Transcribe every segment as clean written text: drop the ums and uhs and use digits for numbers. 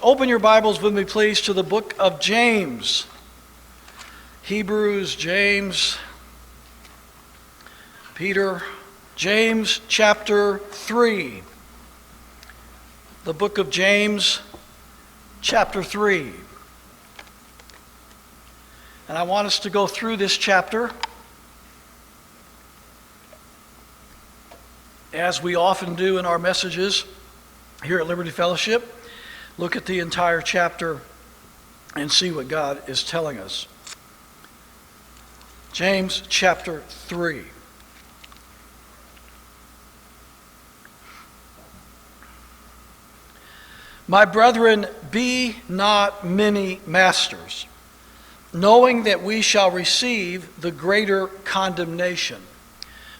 Open your Bibles with me, please, to the book of James. Hebrews, James, Peter, James chapter 3. The book of James chapter 3. And I want us to go through this chapter, as we often do in our messages here at Liberty Fellowship. Look at the entire chapter and see what God is telling us. James chapter 3. My brethren, be not many masters, knowing that we shall receive the greater condemnation.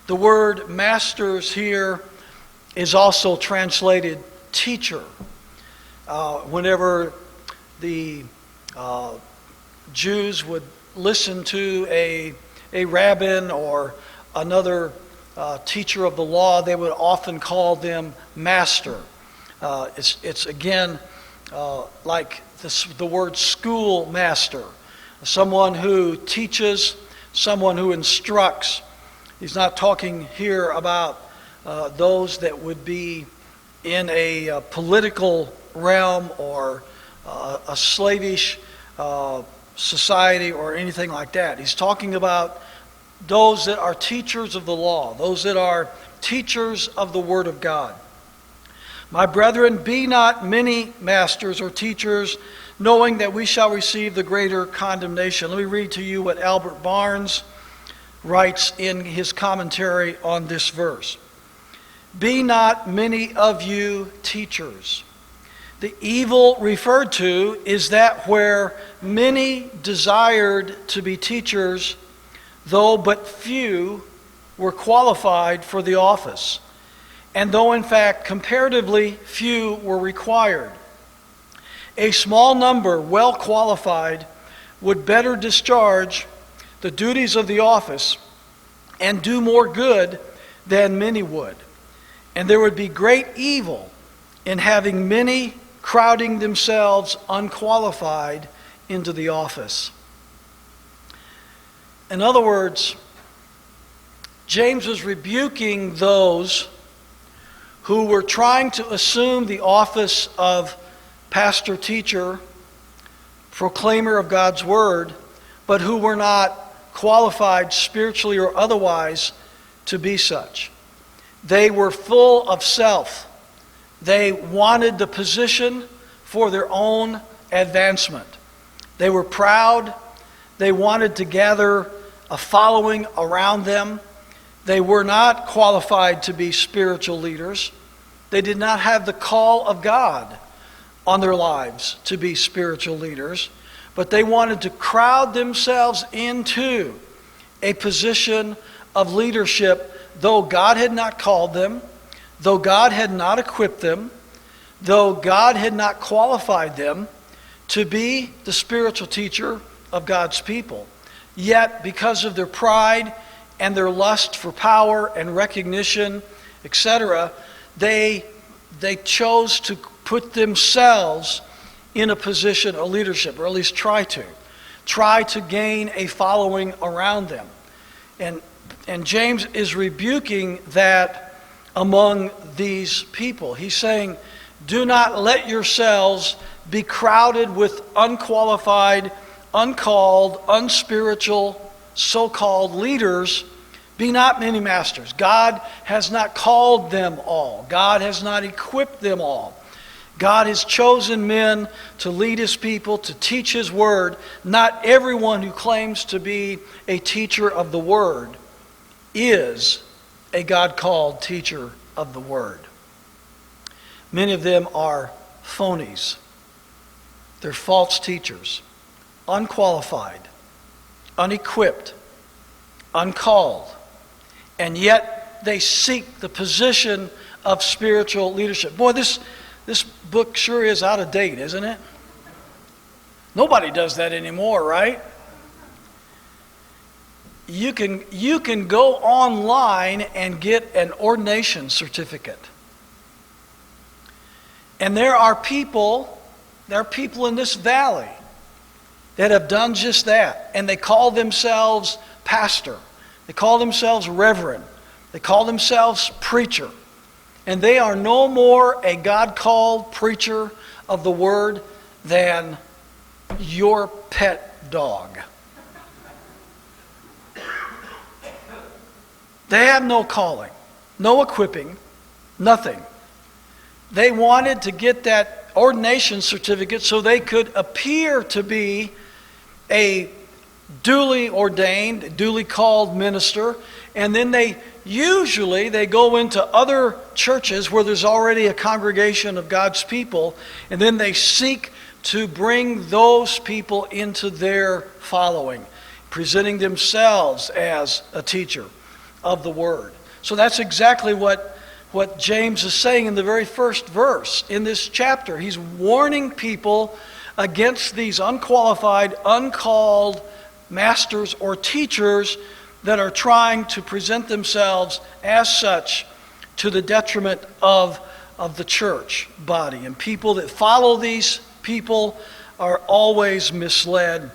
The word masters here is also translated teacher. Whenever the Jews would listen to a rabbin or another teacher of the law, they would often call them master. It's again like the word schoolmaster, someone who teaches, someone who instructs. He's not talking here about those that would be in a political realm or a slavish society or anything like that. He's talking about those that are teachers of the law, those that are teachers of the Word of God. My brethren, be not many masters or teachers, knowing that we shall receive the greater condemnation. Let me read to you what Albert Barnes writes in his commentary on this verse. Be not many of you teachers. The evil referred to is that where many desired to be teachers, though but few were qualified for the office, and though in fact comparatively few were required. A small number, well qualified, would better discharge the duties of the office and do more good than many would. And there would be great evil in having many crowding themselves unqualified into the office. In other words, James was rebuking those who were trying to assume the office of pastor, teacher, proclaimer of God's word, but who were not qualified spiritually or otherwise to be such. They were full of self. They wanted the position for their own advancement. They were proud. They wanted to gather a following around them. They were not qualified to be spiritual leaders. They did not have the call of God on their lives to be spiritual leaders, but they wanted to crowd themselves into a position of leadership, though God had not called them, though God had not equipped them, though God had not qualified them to be the spiritual teacher of God's people. Yet, because of their pride and their lust for power and recognition, etc., they chose to put themselves in a position of leadership, or at least try to gain a following around them. And James is rebuking that among these people. He's saying, do not let yourselves be crowded with unqualified, uncalled, unspiritual, so-called leaders. Be not many masters. God has not called them all. God has not equipped them all. God has chosen men to lead His people, to teach His word. Not everyone who claims to be a teacher of the word is a God-called teacher of the word. Many of them are phonies. They're false teachers, unqualified, unequipped, uncalled, and yet they seek the position of spiritual leadership. Boy, this book sure is out of date, isn't it? Nobody does that anymore, right? You can go online and get an ordination certificate. And there are people There are people in this valley that have done just that. And they call themselves pastor. They call themselves reverend. They call themselves preacher. And they are no more a God-called preacher of the word than your pet dog. They have no calling, no equipping, nothing. They wanted to get that ordination certificate so they could appear to be a duly ordained, duly called minister, and then they go into other churches where there's already a congregation of God's people, and then they seek to bring those people into their following, presenting themselves as a teacher of the word. So that's exactly what James is saying in the very first verse in this chapter. He's warning people against these unqualified, uncalled masters or teachers that are trying to present themselves as such to the detriment of the church body. And people that follow these people are always misled.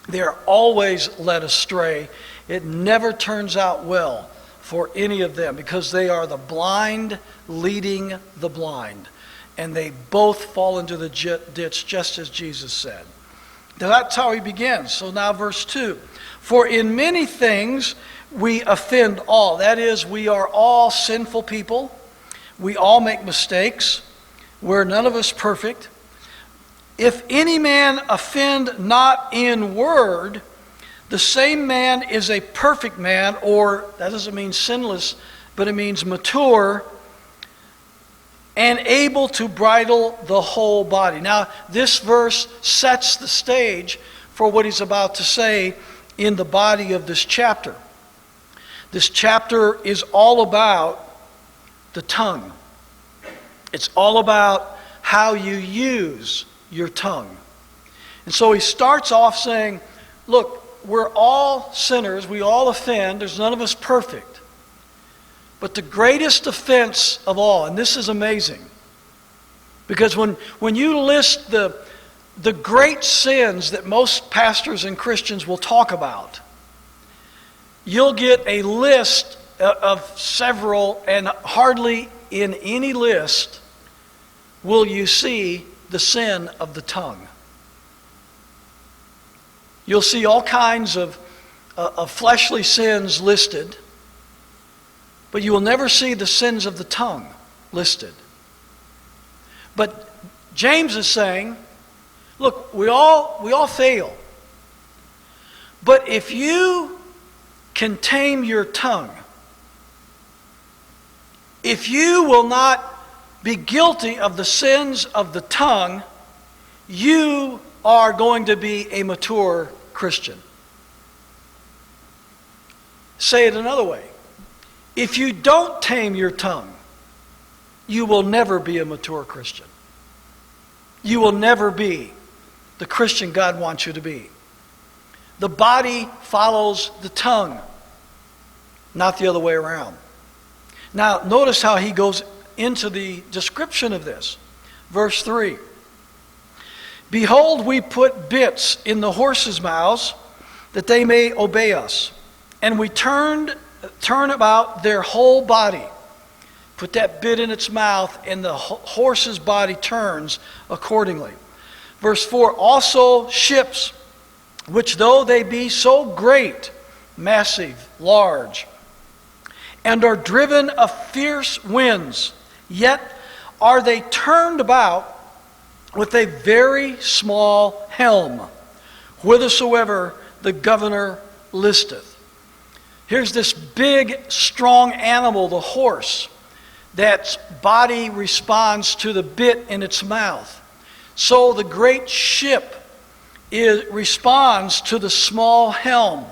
They're always led astray. It never turns out well for any of them because they are the blind leading the blind. And they both fall into the ditch just as Jesus said. Now that's how he begins. So now verse 2. For in many things we offend all. That is, we are all sinful people. We all make mistakes. We're none of us perfect. If any man offend not in word, the same man is a perfect man, or that doesn't mean sinless, but it means mature, and able to bridle the whole body. Now, this verse sets the stage for what he's about to say in the body of this chapter. This chapter is all about the tongue. It's all about how you use your tongue. And so he starts off saying, look, we're all sinners. We all offend. There's none of us perfect. But the greatest offense of all, and this is amazing, because when you list the great sins that most pastors and Christians will talk about, you'll get a list of several, and hardly in any list will you see the sin of the tongue. You'll see all kinds of fleshly sins listed, but you will never see the sins of the tongue listed. But James is saying, look, we all fail. But if you can tame your tongue, if you will not be guilty of the sins of the tongue, you are going to be a mature Christian. Say it another way. If you don't tame your tongue, you will never be a mature Christian. You will never be the Christian God wants you to be. The body follows the tongue, not the other way around. Now, notice how he goes into the description of this. Verse 3. Behold, we put bits in the horses' mouths that they may obey us. And we turn about their whole body. Put that bit in its mouth, and the horse's body turns accordingly. Verse 4, also ships, which though they be so great, massive, large, and are driven of fierce winds, yet are they turned about with a very small helm, whithersoever the governor listeth. Here's this big, strong animal, the horse, that's body responds to the bit in its mouth. So the great ship responds to the small helm,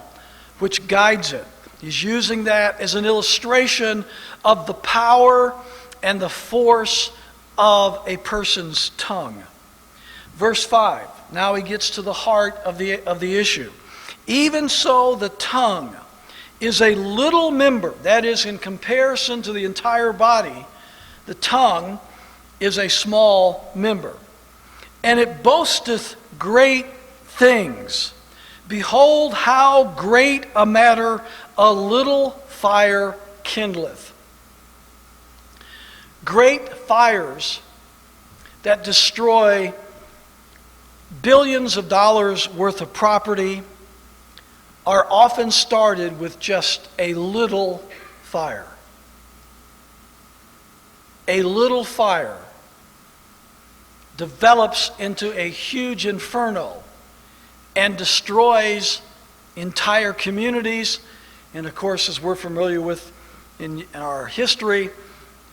which guides it. He's using that as an illustration of the power and the force of a person's tongue. Verse 5, now he gets to the heart of the issue. Even so, the tongue is a little member, that is, in comparison to the entire body, the tongue is a small member, and it boasteth great things. Behold, how great a matter a little fire kindleth. Great fires that destroy billions of dollars worth of property are often started with just a little fire. A little fire develops into a huge inferno and destroys entire communities. And of course, as we're familiar with in our history,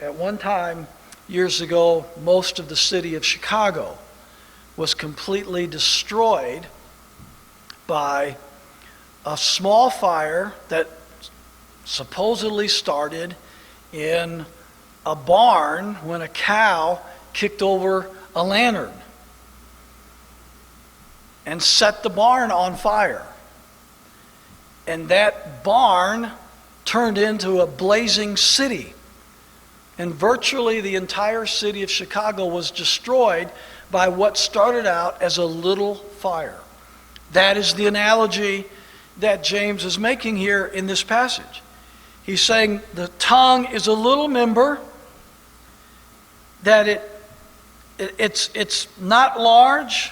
at one time, years ago, most of the city of Chicago was completely destroyed by a small fire that supposedly started in a barn when a cow kicked over a lantern and set the barn on fire. And that barn turned into a blazing city. And virtually the entire city of Chicago was destroyed by what started out as a little fire. That is the analogy that James is making here in this passage. He's saying the tongue is a little member, that it's not large.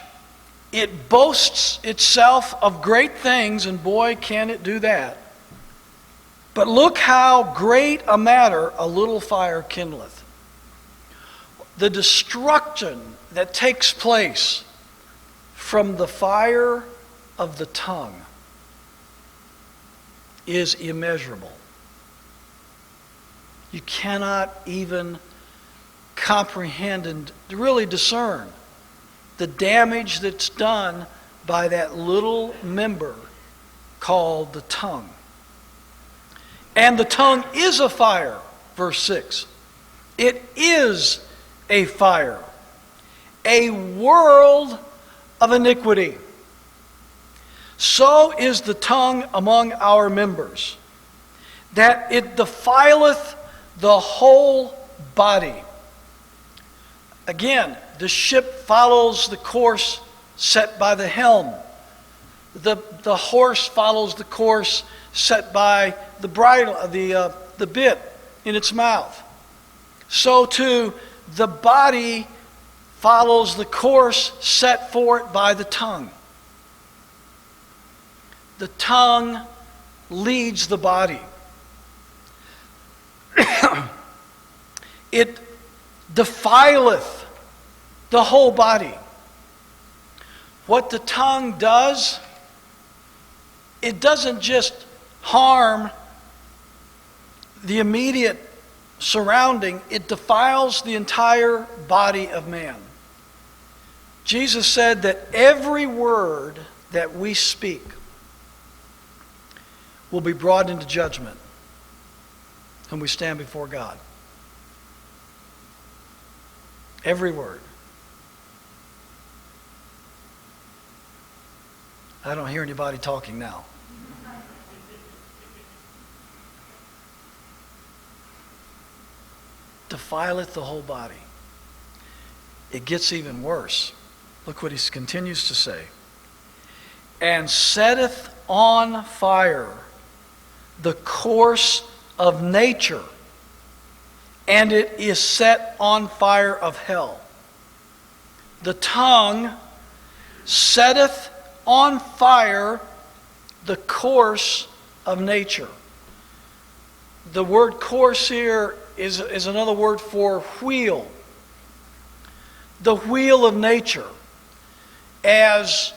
It boasts itself of great things, and boy, can it do that. But look how great a matter a little fire kindleth. The destruction that takes place from the fire of the tongue is immeasurable. You cannot even comprehend and really discern the damage that's done by that little member called the tongue. And the tongue is a fire, verse 6. It is a fire, a world of iniquity. So is the tongue among our members, that it defileth the whole body. Again, the ship follows the course set by the helm. The horse follows the course set by the bridle, the bit in its mouth. So too, the body follows the course set for it by the tongue. The tongue leads the body. It defileth the whole body. What the tongue does, it doesn't just harm the immediate surrounding, it defiles the entire body of man. Jesus said that every word that we speak will be brought into judgment when we stand before God. Every word. I don't hear anybody talking now. Defileth the whole body. It gets even worse. Look what he continues to say. And setteth on fire the course of nature, and it is set on fire of hell. The tongue setteth on fire the course of nature. The word course here is another word for wheel. The wheel of nature, as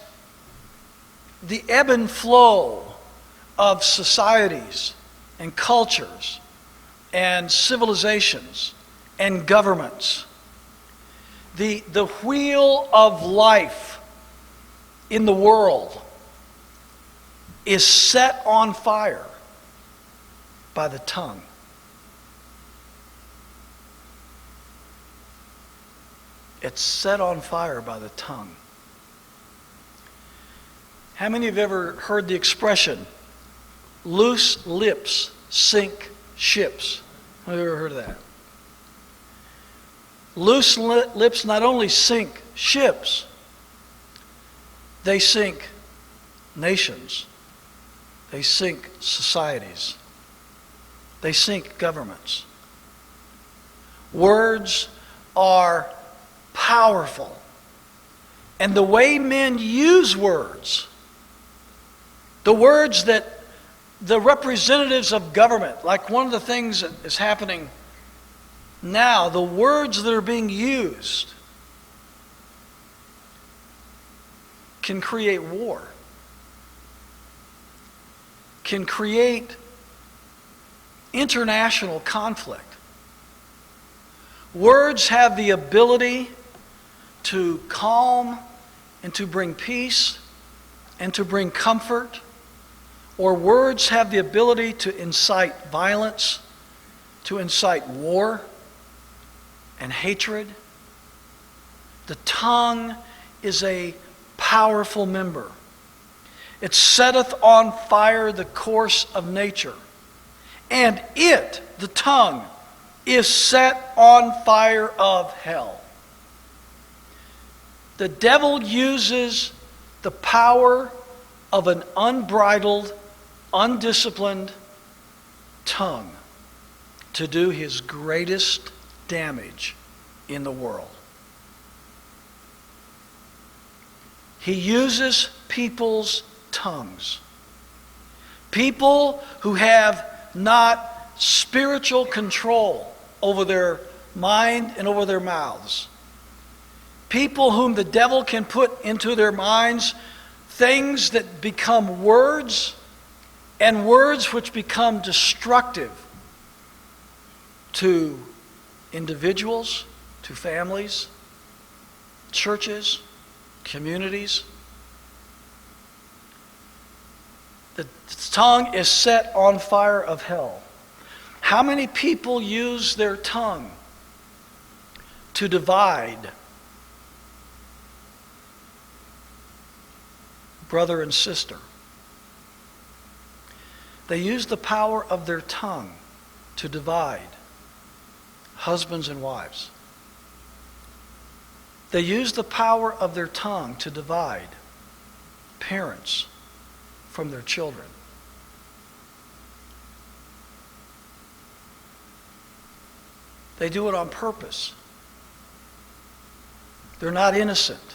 the ebb and flow of societies and cultures and civilizations and governments. The wheel of life in the world is set on fire by the tongue. It's set on fire by the tongue. How many have ever heard the expression, loose lips sink ships? Have you ever heard of that? Loose lips not only sink ships, They sink nations. They sink societies. They sink governments. Words are powerful. And the way men use words, the words that the representatives of government, like one of the things that is happening now, the words that are being used can create war, can create international conflict. Words have the ability to calm and to bring peace and to bring comfort, or words have the ability to incite violence, to incite war and hatred. The tongue is a powerful member. It setteth on fire the course of nature, and it, the tongue, is set on fire of hell. The devil uses the power of an unbridled, undisciplined tongue to do his greatest damage in the world. He uses people's tongues. People who have not spiritual control over their mind and over their mouths. People whom the devil can put into their minds things that become words, and words which become destructive to individuals, to families, churches, communities. The tongue is set on fire of hell. How many people use their tongue to divide brother and sister? They use the power of their tongue to divide husbands and wives. They use the power of their tongue to divide parents from their children. They do it on purpose. They're not innocent.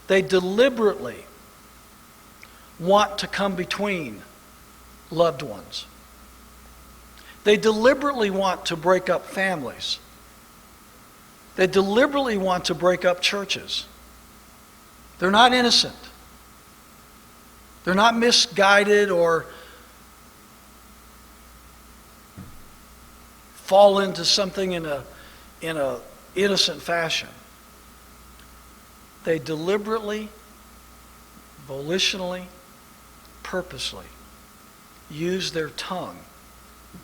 They deliberately want to come between loved ones. They deliberately want to break up families. They deliberately want to break up churches. They're not innocent. They're not misguided or fall into something in a innocent fashion. They deliberately, volitionally, purposely use their tongue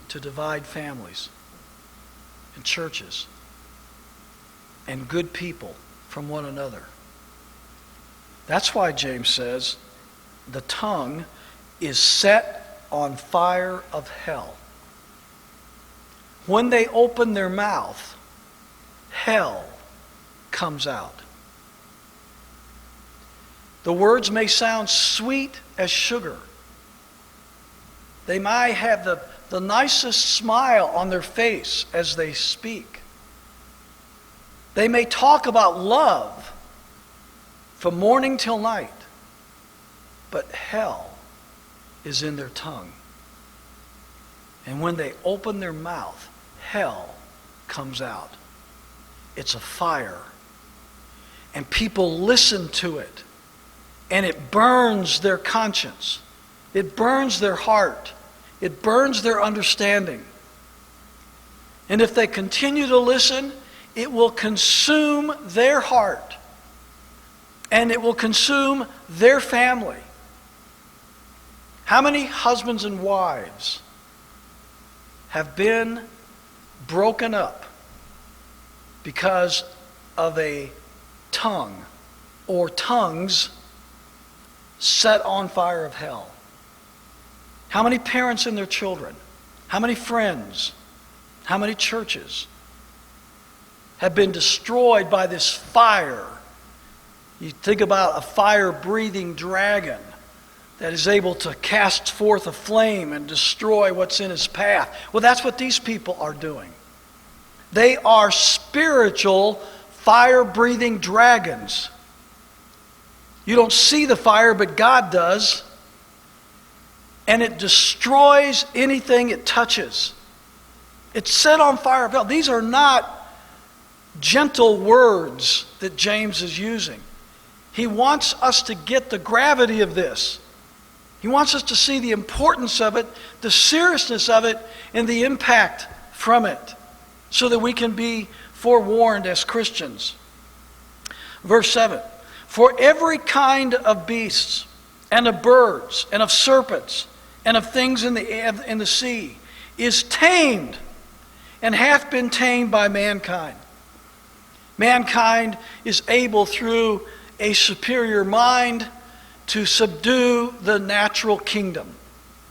to divide families and churches and good people from one another. That's why James says the tongue is set on fire of hell. When they open their mouth, hell comes out. The words may sound sweet as sugar. They might have the nicest smile on their face as they speak. They may talk about love from morning till night, but hell is in their tongue. And when they open their mouth, hell comes out. It's a fire. And people listen to it. And it burns their conscience. It burns their heart. It burns their understanding. And if they continue to listen, it will consume their heart. And it will consume their family. How many husbands and wives have been broken up because of a tongue or tongues set on fire of hell? How many parents and their children? How many friends? How many churches have been destroyed by this fire You think about a fire-breathing dragon that is able to cast forth a flame and destroy what's in its path. Well, that's what these people are doing. They are spiritual fire-breathing dragons. You don't see the fire, but God does. And it destroys anything it touches. It's set on fire. These are not gentle words that James is using. He wants us to get the gravity of this. He wants us to see the importance of it, the seriousness of it, and the impact from it, so that we can be forewarned as Christians. Verse 7, for every kind of beasts, and of birds, and of serpents, and of things in the sea, is tamed, and hath been tamed by mankind. Mankind is able through a superior mind to subdue the natural kingdom,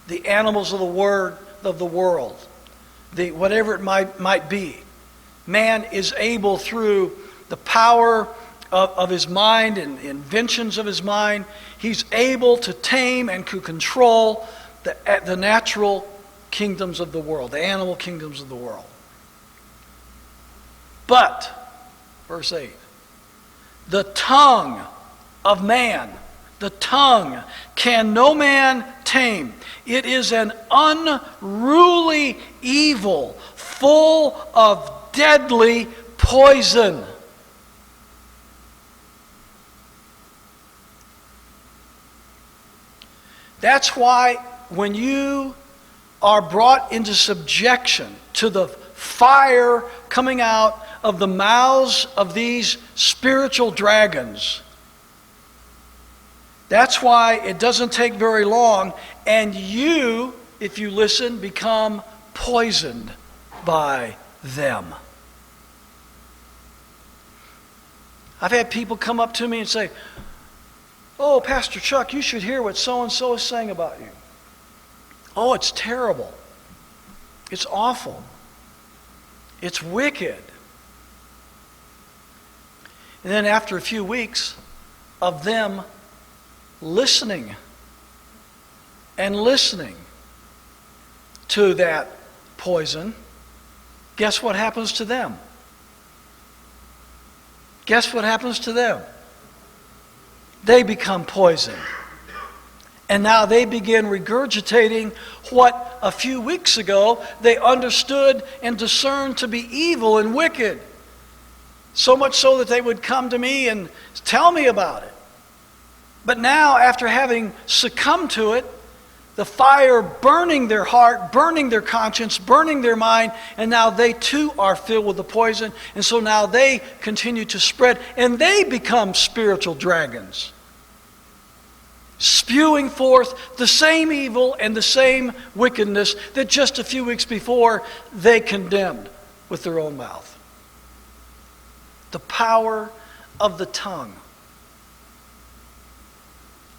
the animals of the world, whatever it might be. Man is able through the power of his mind and the inventions of his mind, he's able to tame and to control the natural kingdoms of the world, the animal kingdoms of the world. But, verse 8, the tongue of man, the tongue can no man tame. It is an unruly evil, full of deadly poison. That's why when you are brought into subjection to the fire coming out of the mouths of these spiritual dragons, that's why it doesn't take very long, and you, if you listen, become poisoned by them. I've had people come up to me and say, oh, Pastor Chuck, you should hear what so-and-so is saying about you. Oh, it's terrible. It's awful. It's wicked. And then after a few weeks of them listening and listening to that poison, guess what happens to them? Guess what happens to them? They become poisoned. And now they begin regurgitating what a few weeks ago they understood and discerned to be evil and wicked. So much so that they would come to me and tell me about it. But now, after having succumbed to it, the fire burning their heart, burning their conscience, burning their mind, and now they too are filled with the poison, and so now they continue to spread, and they become spiritual dragons, spewing forth the same evil and the same wickedness that just a few weeks before they condemned with their own mouth. The power of the tongue,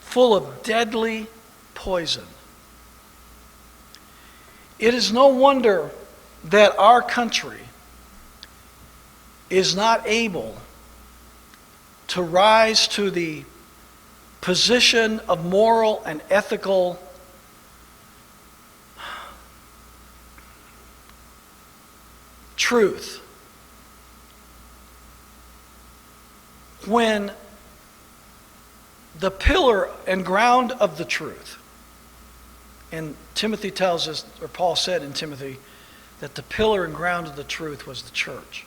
full of deadly poison. It is no wonder that our country is not able to rise to the position of moral and ethical truth when the pillar and ground of the truth, and Timothy tells us, or Paul said in Timothy, that the pillar and ground of the truth was the church.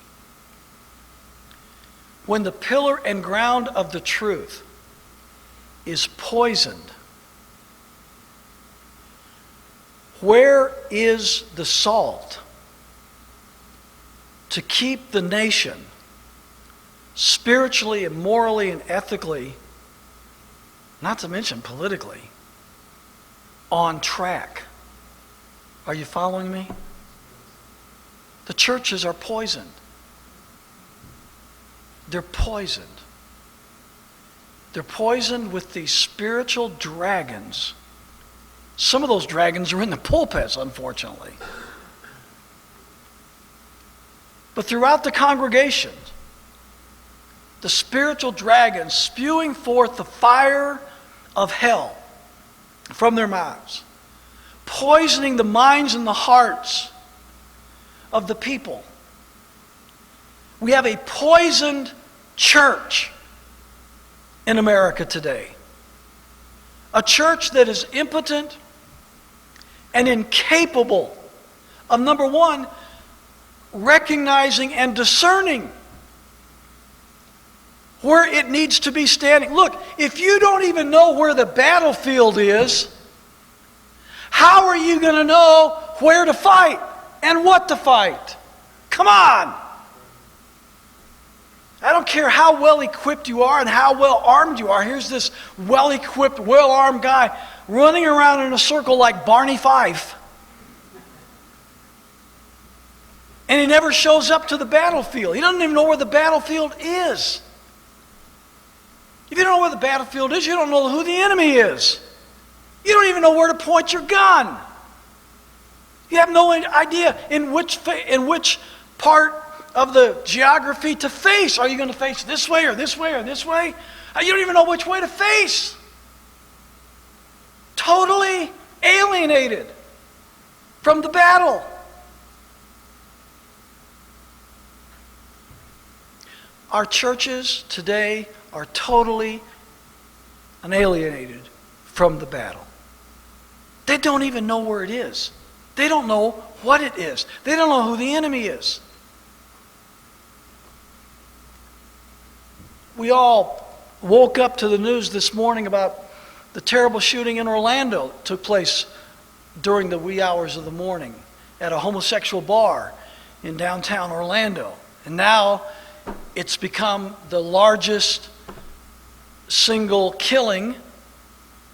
When the pillar and ground of the truth is poisoned, where is the salt to keep the nation spiritually and morally and ethically, not to mention politically, on track? Are you following me? The churches are poisoned. They're poisoned. They're poisoned with these spiritual dragons. Some of those dragons are in the pulpits, unfortunately. But throughout the congregation, the spiritual dragons spewing forth the fire of hell from their mouths, poisoning the minds and the hearts of the people. We have a poisoned church in America today. A church that is impotent and incapable of, number one, recognizing and discerning where it needs to be standing. Look, if you don't even know where the battlefield is, how are you going to know where to fight and what to fight? Come on! I don't care how well equipped you are and how well armed you are. Here's this well equipped, well armed guy running around in a circle like Barney Fife. And he never shows up to the battlefield. He doesn't even know where the battlefield is. If you don't know where the battlefield is, you don't know who the enemy is. You don't even know where to point your gun. You have no idea in which part of the geography to face. Are you going to face this way or this way or this way? You don't even know which way to face. Totally alienated from the battle. Our churches today are totally alienated from the battle. They don't even know where it is. They don't know what it is. They don't know who the enemy is. We all woke up to the news this morning about the terrible shooting in Orlando that took place during the wee hours of the morning at a homosexual bar in downtown Orlando. And now it's become the largest single killing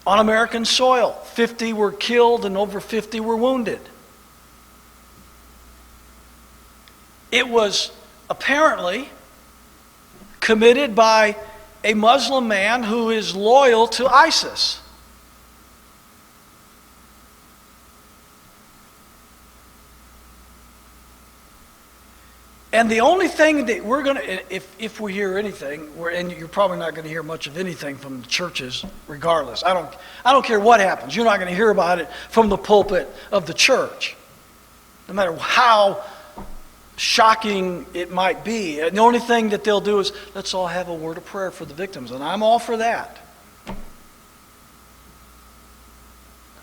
on American soil. 50 were killed and over 50 were wounded. It was apparently committed by a Muslim man who is loyal to ISIS. And the only thing that we're going to, if we hear anything, and you're probably not going to hear much of anything from the churches regardless. I don't care what happens. You're not going to hear about it from the pulpit of the church. No matter how shocking it might be. And the only thing that they'll do is, let's all have a word of prayer for the victims. And I'm all for that.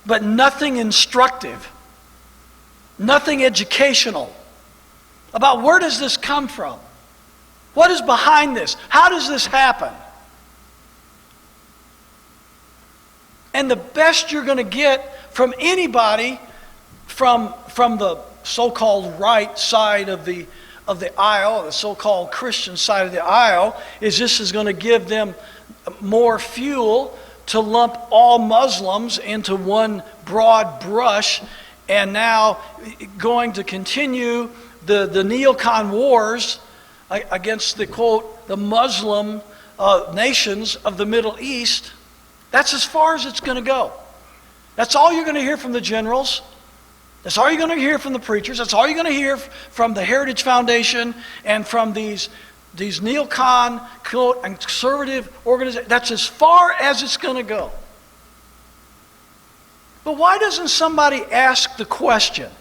But nothing instructive, nothing educational about where does this come from? What is behind this? How does this happen? And the best you're going to get from anybody from the so-called right side of the aisle, the so-called Christian side of the aisle, is this is going to give them more fuel to lump all Muslims into one broad brush, and now going to continue the neocon wars against the, quote, the Muslim nations of the Middle East. That's as far as it's going to go. That's all you're going to hear from the generals. That's all you're going to hear from the preachers. That's all you're going to hear from the Heritage Foundation and from these neocon, quote, conservative organizations. That's as far as it's going to go. But why doesn't somebody ask the question,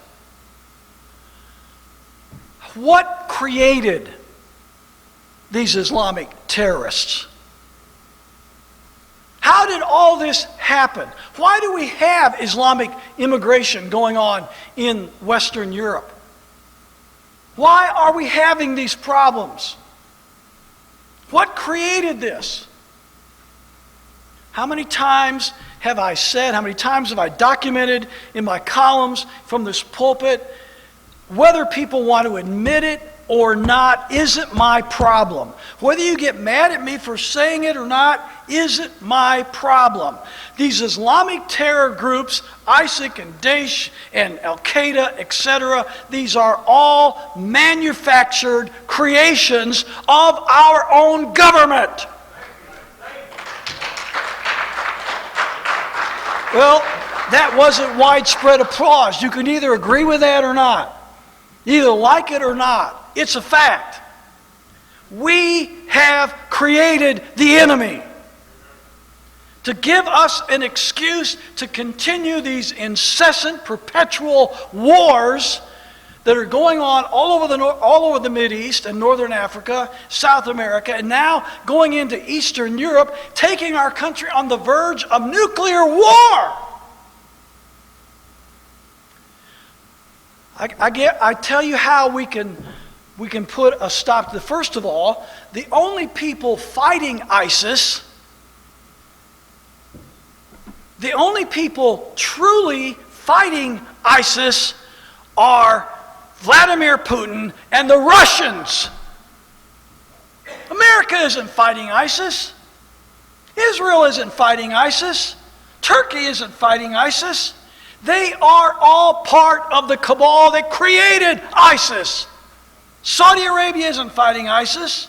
what created these Islamic terrorists? How did all this happen? Why do we have Islamic immigration going on in Western Europe? Why are we having these problems? What created this? How many times have I said, how many times have I documented in my columns from this pulpit, whether people want to admit it or not isn't my problem. Whether you get mad at me for saying it or not isn't my problem. These Islamic terror groups, ISIS and Daesh and Al-Qaeda, etc., these are all manufactured creations of our own government. Well, that wasn't widespread applause. You can either agree with that or not. You either like it or not. It's a fact. We have created the enemy to give us an excuse to continue these incessant, perpetual wars that are going on all over the Mideast and Northern Africa, South America, and now going into Eastern Europe, taking our country on the verge of nuclear war. I tell you how we can put a stop to. First of all, the only people fighting ISIS, the only people truly fighting ISIS are Vladimir Putin and the Russians. America isn't fighting ISIS. Israel isn't fighting ISIS. Turkey isn't fighting ISIS. They are all part of the cabal that created ISIS. Saudi Arabia isn't fighting ISIS.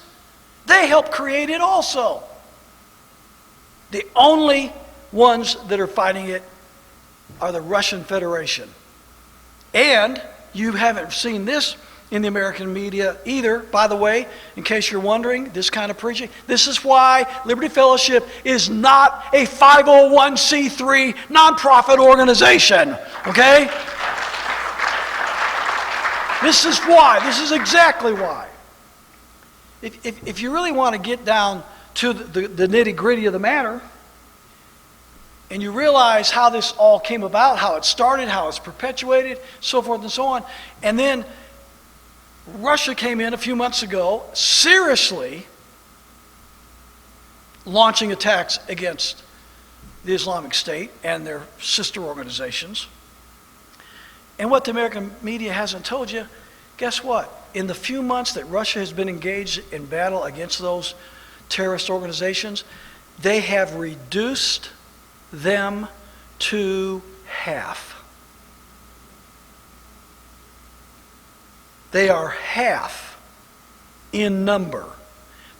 They helped create it also. The only ones that are fighting it are the Russian Federation. And you haven't seen this in the American media either, by the way, in case you're wondering, this kind of preaching. This is why Liberty Fellowship is not a 501c3 nonprofit organization, okay? This is why. This is exactly why. If you really want to get down to the nitty-gritty of the matter, and you realize how this all came about, how it started, how it's perpetuated, so forth and so on, and then Russia came in a few months ago, seriously launching attacks against the Islamic State and their sister organizations. And what the American media hasn't told you, guess what? In the few months that Russia has been engaged in battle against those terrorist organizations, they have reduced them to half. They are half in number.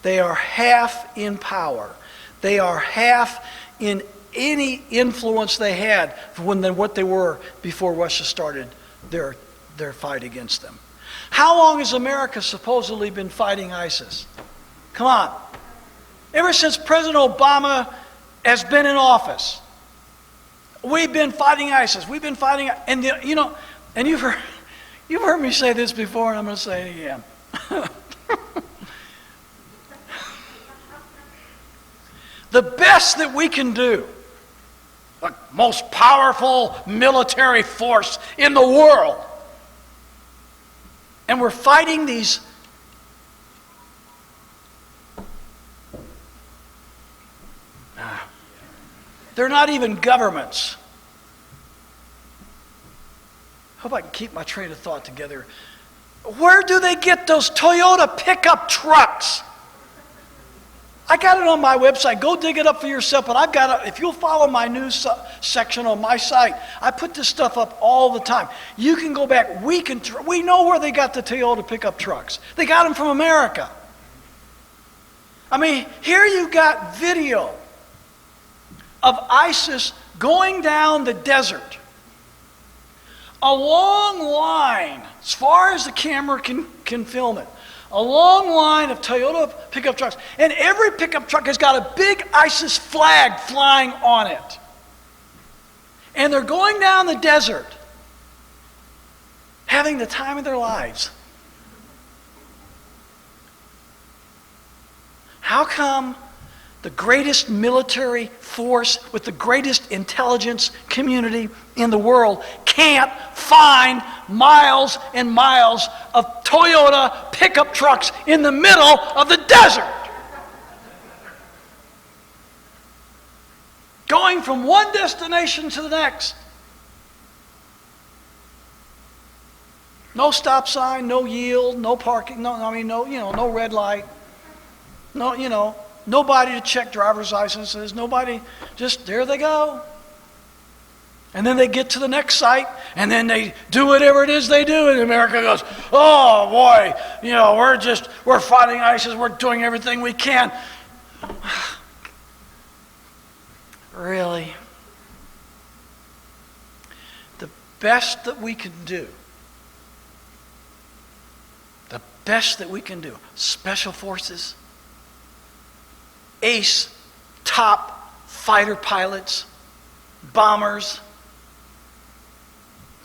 They are half in power. They are half in any influence they had than what they were before Russia started their fight against them. How long has America supposedly been fighting ISIS? Come on. Ever since President Obama has been in office, we've been fighting ISIS. We've been fighting, and and you've heard me say this before, and I'm going to say it again. The best that we can do, the most powerful military force in the world, and we're fighting these they're not even governments. Hope I can keep my train of thought together. Where do they get those Toyota pickup trucks? I got it on my website. Go dig it up for yourself. But I've got it. If you'll follow my news section on my site, I put this stuff up all the time. You can go back. We know where they got the Toyota pickup trucks. They got them from America. I mean, here you got video of ISIS going down the desert. A long line, as far as the camera can film it, a long line of Toyota pickup trucks. And every pickup truck has got a big ISIS flag flying on it. And they're going down the desert, having the time of their lives. How come the greatest military force with the greatest intelligence community in the world can't find miles and miles of Toyota pickup trucks in the middle of the desert? Going from one destination to the next. No stop sign, no yield, no parking, no red light. No, nobody to check driver's licenses, nobody, just there they go. And then they get to the next site, and then they do whatever it is they do, and America goes, oh boy, we're fighting ISIS, we're doing everything we can. Really? The best that we can do, special forces, ace top fighter pilots, bombers,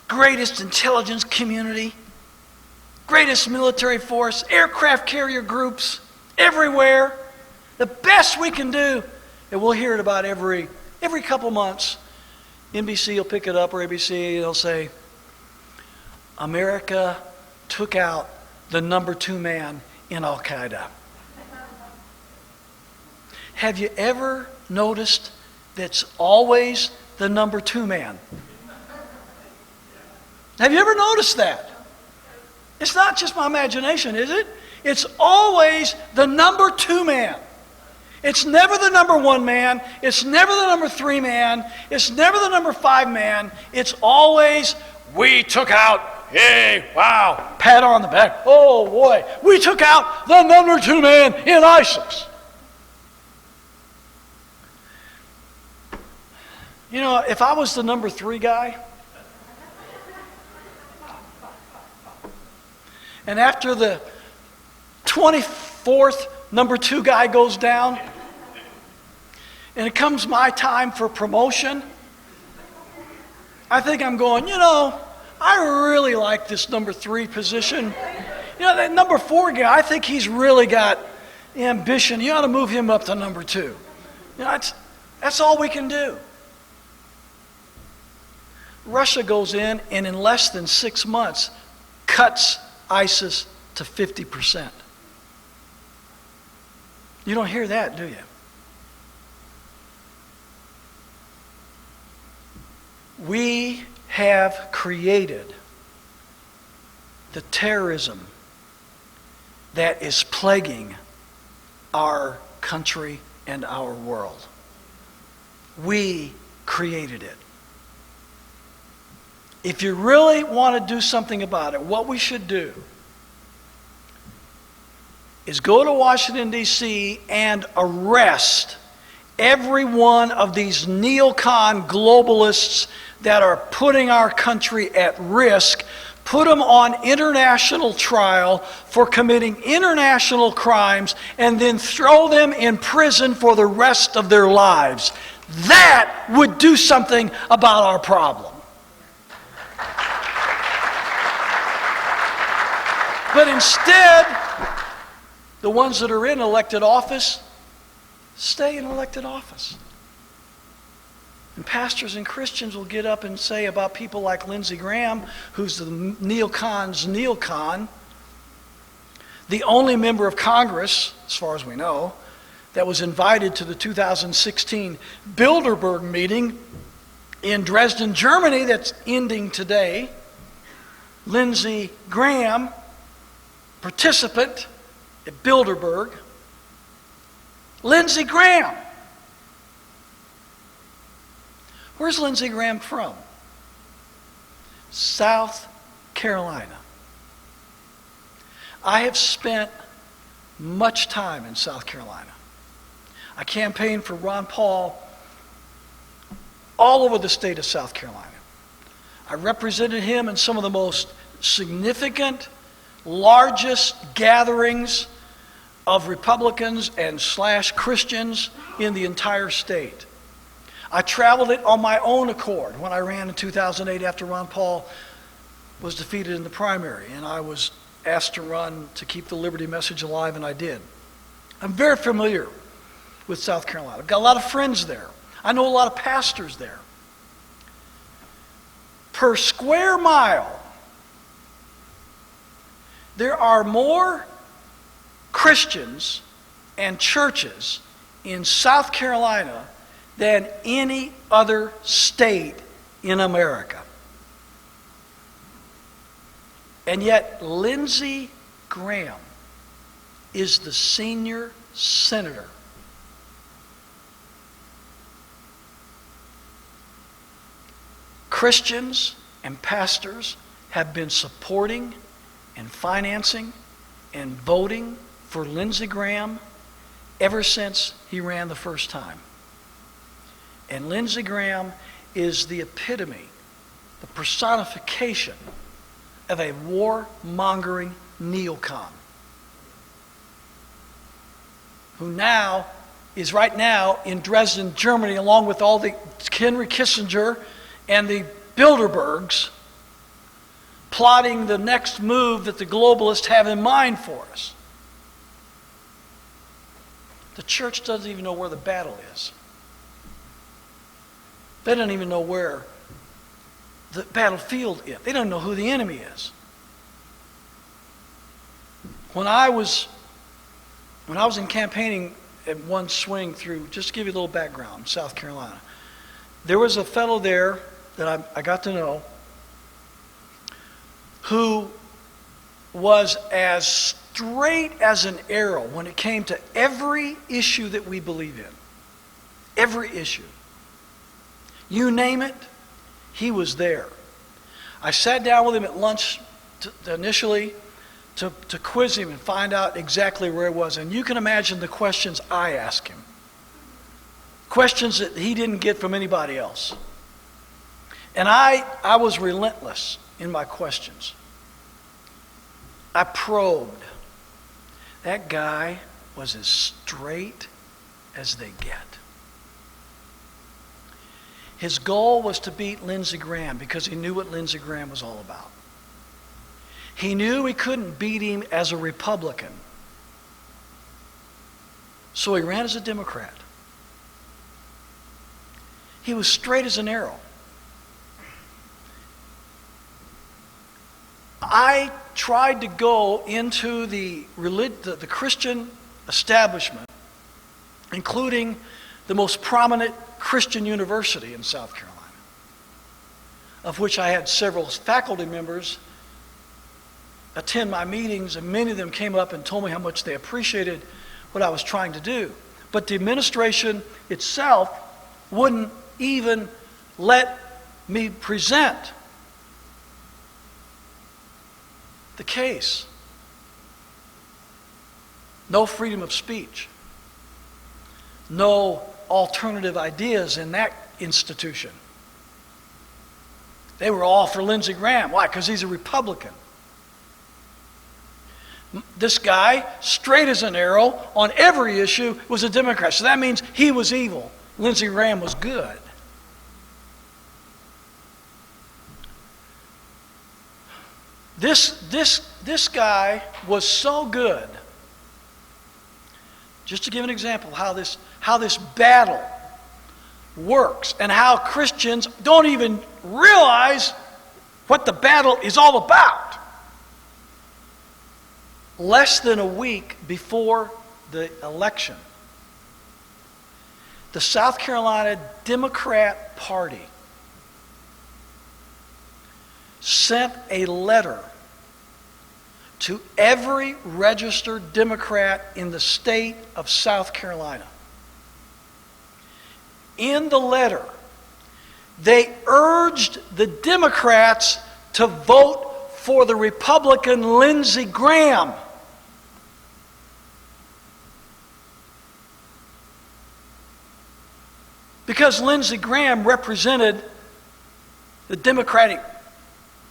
greatest intelligence community, greatest military force, aircraft carrier groups, everywhere. The best we can do, and we'll hear it about every couple months. NBC will pick it up, or ABC, they'll say, America took out the number 2 man in Al-Qaeda. Have you ever noticed that's always the number 2 man? Have you ever noticed that? It's not just my imagination, is it? It's always the number 2 man. It's never the number 1 man. It's never the number 3 man. It's never the number 5 man. It's always, we took out, yay, wow, pat on the back. Oh boy, we took out the number 2 man in ISIS. You know, if I was the number 3 guy, and after the 24th number 2 guy goes down, and it comes my time for promotion, I think I'm going, you know, I really like this number 3 position. You know, that number 4 guy, I think he's really got ambition. You ought to move him up to number 2. You know, that's all we can do. Russia goes in and in less than 6 months cuts ISIS to 50%. You don't hear that, do you? We have created the terrorism that is plaguing our country and our world. We created it. If you really want to do something about it, what we should do is go to Washington, D.C. and arrest every one of these neocon globalists that are putting our country at risk, put them on international trial for committing international crimes, and then throw them in prison for the rest of their lives. That would do something about our problem. But instead, the ones that are in elected office stay in elected office. And pastors and Christians will get up and say about people like Lindsey Graham, who's the neocon's neocon, the only member of Congress, as far as we know, that was invited to the 2016 Bilderberg meeting in Dresden, Germany, that's ending today. Lindsey Graham, participant at Bilderberg. Lindsey Graham. Where's Lindsey Graham from? South Carolina. I have spent much time in South Carolina. I campaigned for Ron Paul all over the state of South Carolina. I represented him in some of the most significant, largest gatherings of Republicans and / Christians in the entire state. I traveled it on my own accord when I ran in 2008 after Ron Paul was defeated in the primary, and I was asked to run to keep the liberty message alive, and I did. I'm very familiar with South Carolina. I've got a lot of friends there. I know a lot of pastors there. Per square mile, there are more Christians and churches in South Carolina than any other state in America. And yet, Lindsey Graham is the senior senator. Christians and pastors have been supporting and financing and voting for Lindsey Graham ever since he ran the first time. And Lindsey Graham is the epitome, the personification of a war-mongering neocon who now is right now in Dresden, Germany, along with all the Henry Kissinger and the Bilderbergs, plotting the next move that the globalists have in mind for us. The church doesn't even know where the battle is. They don't even know where the battlefield is. They don't know who the enemy is. When I was in campaigning at one swing through, just to give you a little background, South Carolina, there was a fellow there that I got to know who was as straight as an arrow when it came to every issue that we believe in. Every issue. You name it, he was there. I sat down with him at lunch initially to quiz him and find out exactly where he was. And you can imagine the questions I asked him. Questions that he didn't get from anybody else. And I was relentless in my questions. I probed. That guy was as straight as they get. His goal was to beat Lindsey Graham because he knew what Lindsey Graham was all about. He knew he couldn't beat him as a Republican. So he ran as a Democrat. He was straight as an arrow. I tried to go into the Christian establishment, including the most prominent Christian university in South Carolina, of which I had several faculty members attend my meetings, and many of them came up and told me how much they appreciated what I was trying to do. But the administration itself wouldn't even let me present the case. No freedom of speech. No alternative ideas in that institution. They were all for Lindsey Graham. Why? Because he's a Republican. This guy, straight as an arrow, on every issue, was a Democrat. So that means he was evil. Lindsey Graham was good. This guy was so good. Just to give an example how this battle works and how Christians don't even realize what the battle is all about. Less than a week before the election, the South Carolina Democrat Party sent a letter to every registered Democrat in the state of South Carolina. In the letter, they urged the Democrats to vote for the Republican Lindsey Graham. Because Lindsey Graham represented the Democratic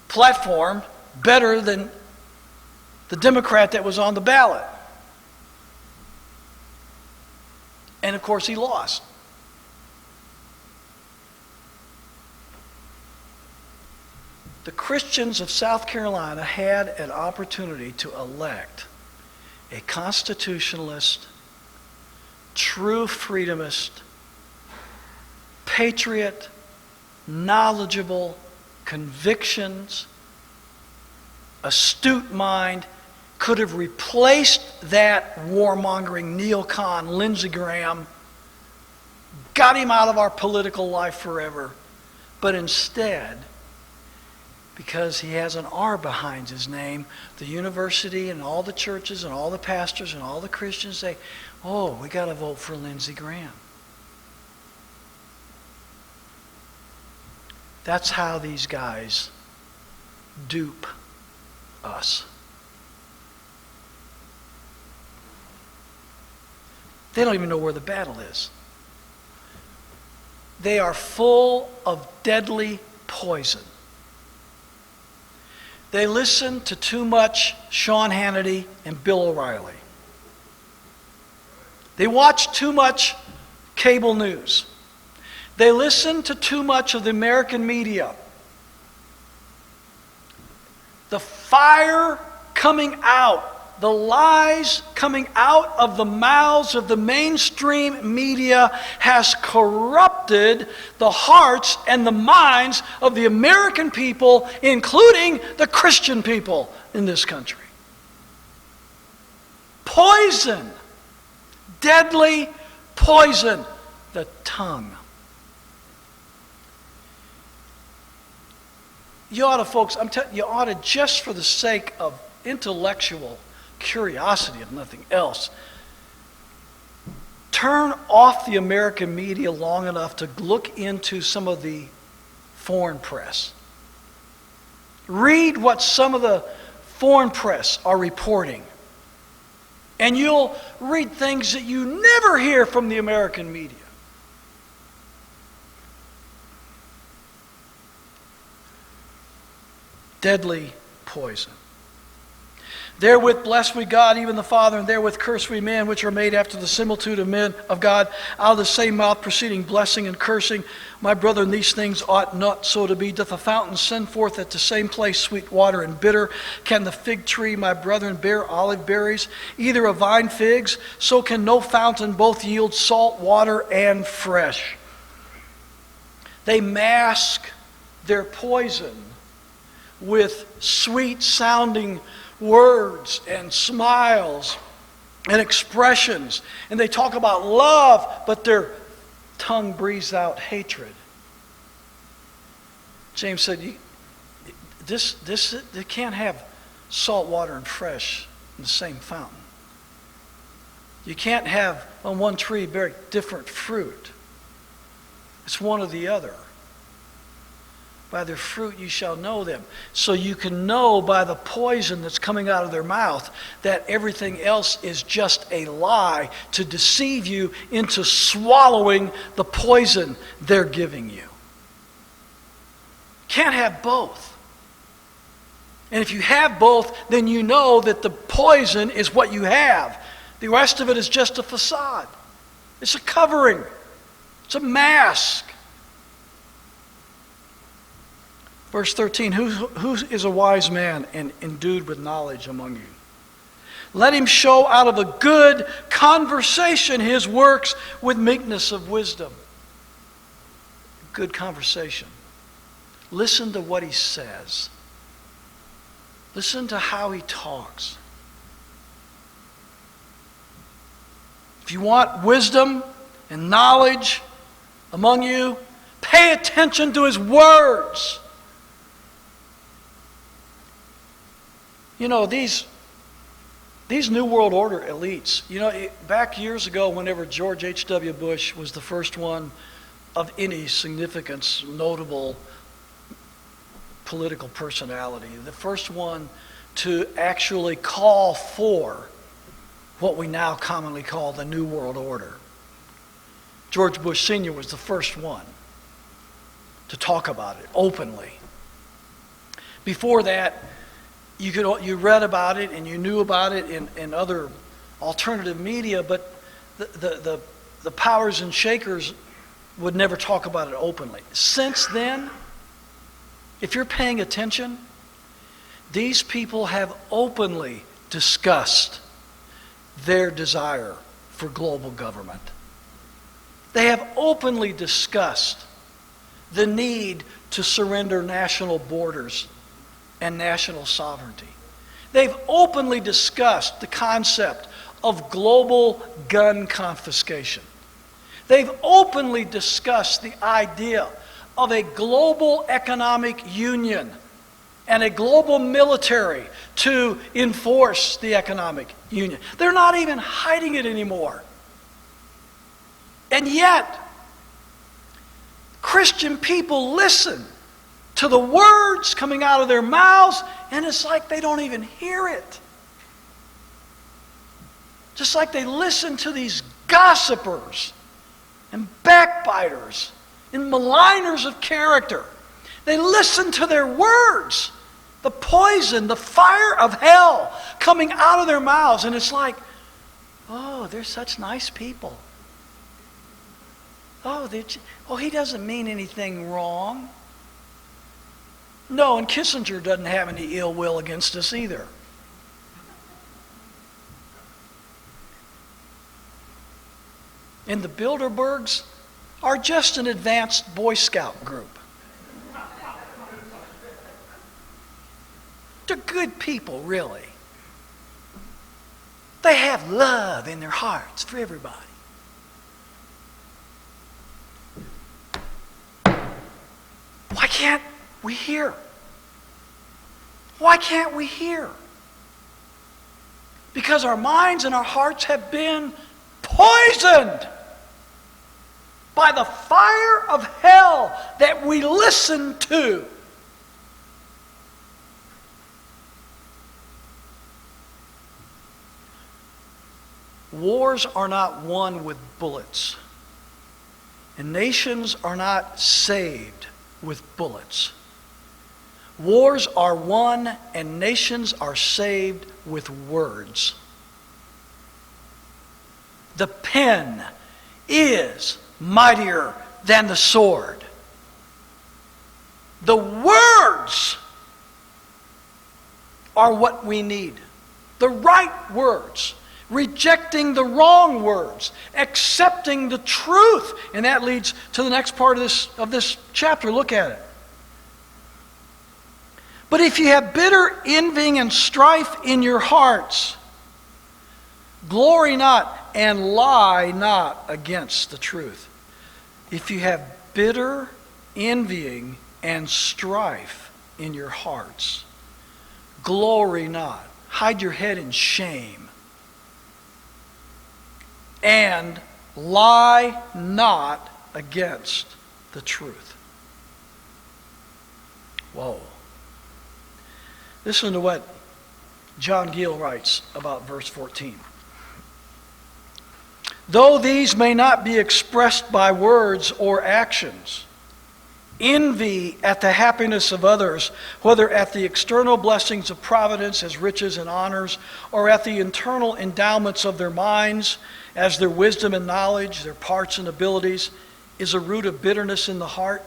platform better than the Democrat that was on the ballot. And of course he lost. The Christians of South Carolina had an opportunity to elect a constitutionalist, true freedomist, patriot, knowledgeable, convictions, astute mind, could have replaced that warmongering neocon Lindsey Graham, got him out of our political life forever. But instead, because he has an R behind his name, the university and all the churches and all the pastors and all the Christians say, oh, we got to vote for Lindsey Graham. That's how these guys dupe us. They don't even know where the battle is. They are full of deadly poison. They listen to too much Sean Hannity and Bill O'Reilly. They watch too much cable news. They listen to too much of the American media. The fire coming out, the lies coming out of the mouths of the mainstream media has corrupted the hearts and the minds of the American people, including the Christian people in this country. Poison, deadly poison, the tongue. You ought to, folks, you ought to, just for the sake of intellectual curiosity, if nothing else, turn off the American media long enough to look into some of the foreign press. Read what some of the foreign press are reporting. And you'll read things that you never hear from the American media. Deadly poison. Therewith bless we God, even the Father, and therewith curse we men, which are made after the similitude of men of God, out of the same mouth proceeding blessing and cursing. My brethren, these things ought not so to be. Doth a fountain send forth at the same place sweet water and bitter? Can the fig tree, my brethren, bear olive berries? Either a vine figs, so can no fountain both yield salt water and fresh. They mask their poison with sweet-sounding words and smiles and expressions. And they talk about love, but their tongue breathes out hatred. James said, they can't have salt water and fresh in the same fountain. You can't have on one tree bear different fruit. It's one or the other. By their fruit you shall know them. So you can know by the poison that's coming out of their mouth that everything else is just a lie to deceive you into swallowing the poison they're giving you. Can't have both. And if you have both, then you know that the poison is what you have. The rest of it is just a facade. It's a covering. It's a mask. Verse 13, who is a wise man and endued with knowledge among you? Let him show out of a good conversation his works with meekness of wisdom. Good conversation. Listen to what he says. Listen to how he talks. If you want wisdom and knowledge among you, pay attention to his words. You know, these New World Order elites, you know, back years ago, whenever George H.W. Bush was the first one of any significance, notable political personality, the first one to actually call for what we now commonly call the New World Order. George Bush Sr. was the first one to talk about it openly. Before that, you read about it and you knew about it in other alternative media, but the powers and shakers would never talk about it openly. Since then, if you're paying attention, these people have openly discussed their desire for global government. They have openly discussed the need to surrender national borders and national sovereignty. They've openly discussed the concept of global gun confiscation. They've openly discussed the idea of a global economic union and a global military to enforce the economic union. They're not even hiding it anymore. And yet, Christian people listen to the words coming out of their mouths, and it's like they don't even hear it. Just like they listen to these gossipers and backbiters and maligners of character. They listen to their words, the poison, the fire of hell coming out of their mouths, and it's like, Oh, they're such nice people. Oh, he doesn't mean anything wrong. No, and Kissinger doesn't have any ill will against us either. And the Bilderbergs are just an advanced Boy Scout group. They're good people, really. They have love in their hearts for everybody. Why can't we hear? Why can't we hear? Because our minds and our hearts have been poisoned by the fire of hell that we listen to. Wars are not won with bullets, and nations are not saved with bullets. Wars are won and nations are saved with words. The pen is mightier than the sword. The words are what we need. The right words. Rejecting the wrong words. Accepting the truth. And that leads to the next part of this chapter. Look at it. But if you have bitter envying and strife in your hearts, glory not and lie not against the truth. If you have bitter envying and strife in your hearts, glory not. Hide your head in shame. And lie not against the truth. Whoa. Listen to what John Gill writes about verse 14. Though these may not be expressed by words or actions, envy at the happiness of others, whether at the external blessings of providence as riches and honors, or at the internal endowments of their minds as their wisdom and knowledge, their parts and abilities, is a root of bitterness in the heart,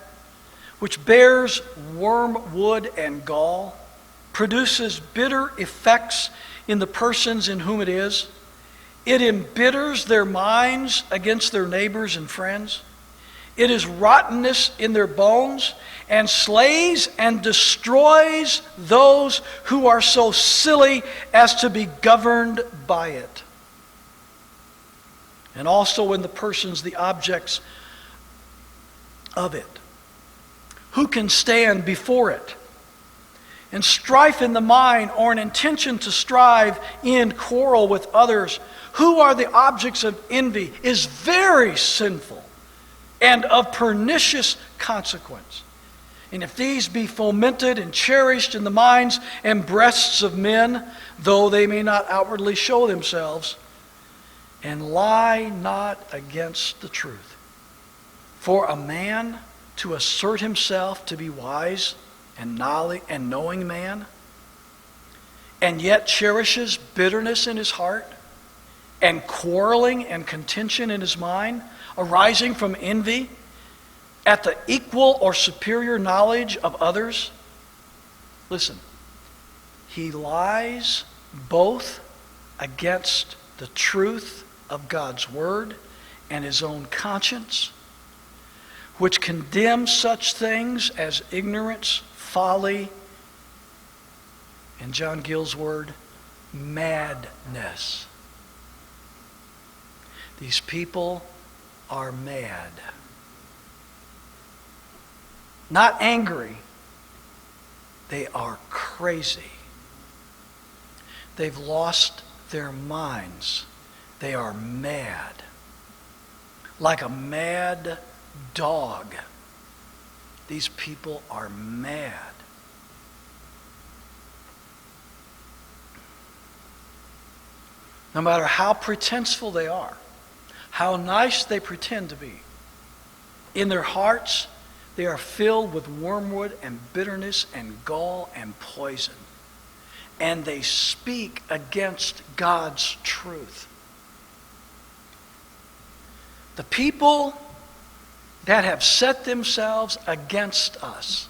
which bears wormwood and gall, produces bitter effects in the persons in whom it is. It embitters their minds against their neighbors and friends. It is rottenness in their bones, and slays and destroys those who are so silly as to be governed by it. And also in the persons, the objects of it. Who can stand before it? And strife in the mind, or an intention to strive in quarrel with others, who are the objects of envy, is very sinful and of pernicious consequence. And if these be fomented and cherished in the minds and breasts of men, though they may not outwardly show themselves, and lie not against the truth. For a man to assert himself to be wise and knowing man, and yet cherishes bitterness in his heart, and quarreling and contention in his mind, arising from envy at the equal or superior knowledge of others. Listen, he lies both against the truth of God's word and his own conscience, which condemns such things as ignorance, folly, and John Gill's word, madness. These people are mad. Not angry. They are crazy. They've lost their minds. They are mad. Like a mad dog. These people are mad. No matter how pretenseful they are, how nice they pretend to be, in their hearts, they are filled with wormwood and bitterness and gall and poison. And they speak against God's truth. The people that have set themselves against us,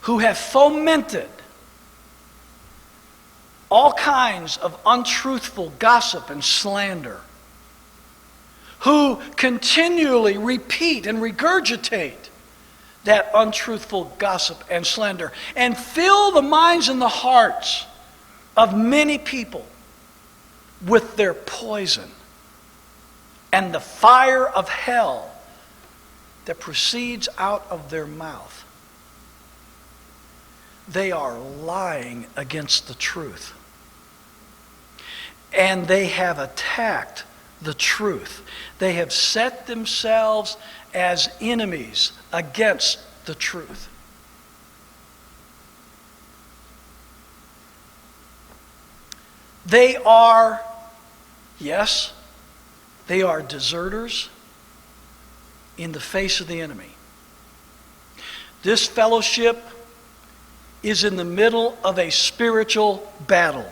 who have fomented all kinds of untruthful gossip and slander, who continually repeat and regurgitate that untruthful gossip and slander and fill the minds and the hearts of many people with their poison and the fire of hell that proceeds out of their mouth. They are lying against the truth. And they have attacked the truth. They have set themselves as enemies against the truth. They are, yes, they are deserters in the face of the enemy. This fellowship is in the middle of a spiritual battle.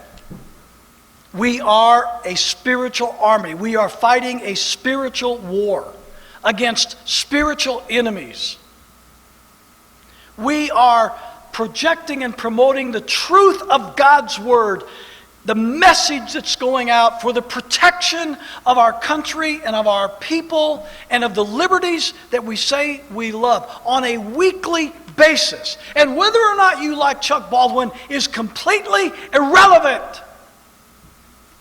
We are a spiritual army. We are fighting a spiritual war against spiritual enemies. We are projecting and promoting the truth of God's Word, the message that's going out for the protection of our country and of our people and of the liberties that we say we love on a weekly basis. And whether or not you like Chuck Baldwin is completely irrelevant.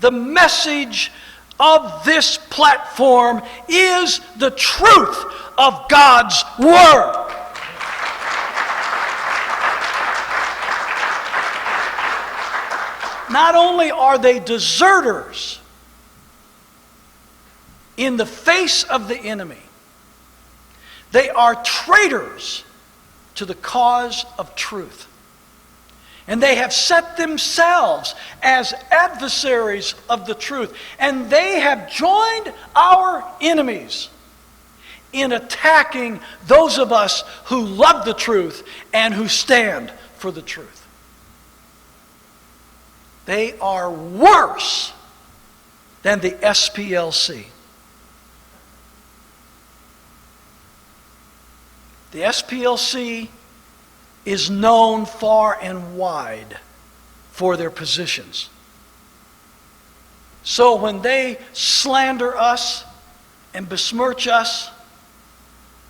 The message of this platform is the truth of God's Word. Not only are they deserters in the face of the enemy, they are traitors to the cause of truth. And they have set themselves as adversaries of the truth. And they have joined our enemies in attacking those of us who love the truth and who stand for the truth. They are worse than the SPLC. The SPLC is known far and wide for their positions. So when they slander us and besmirch us,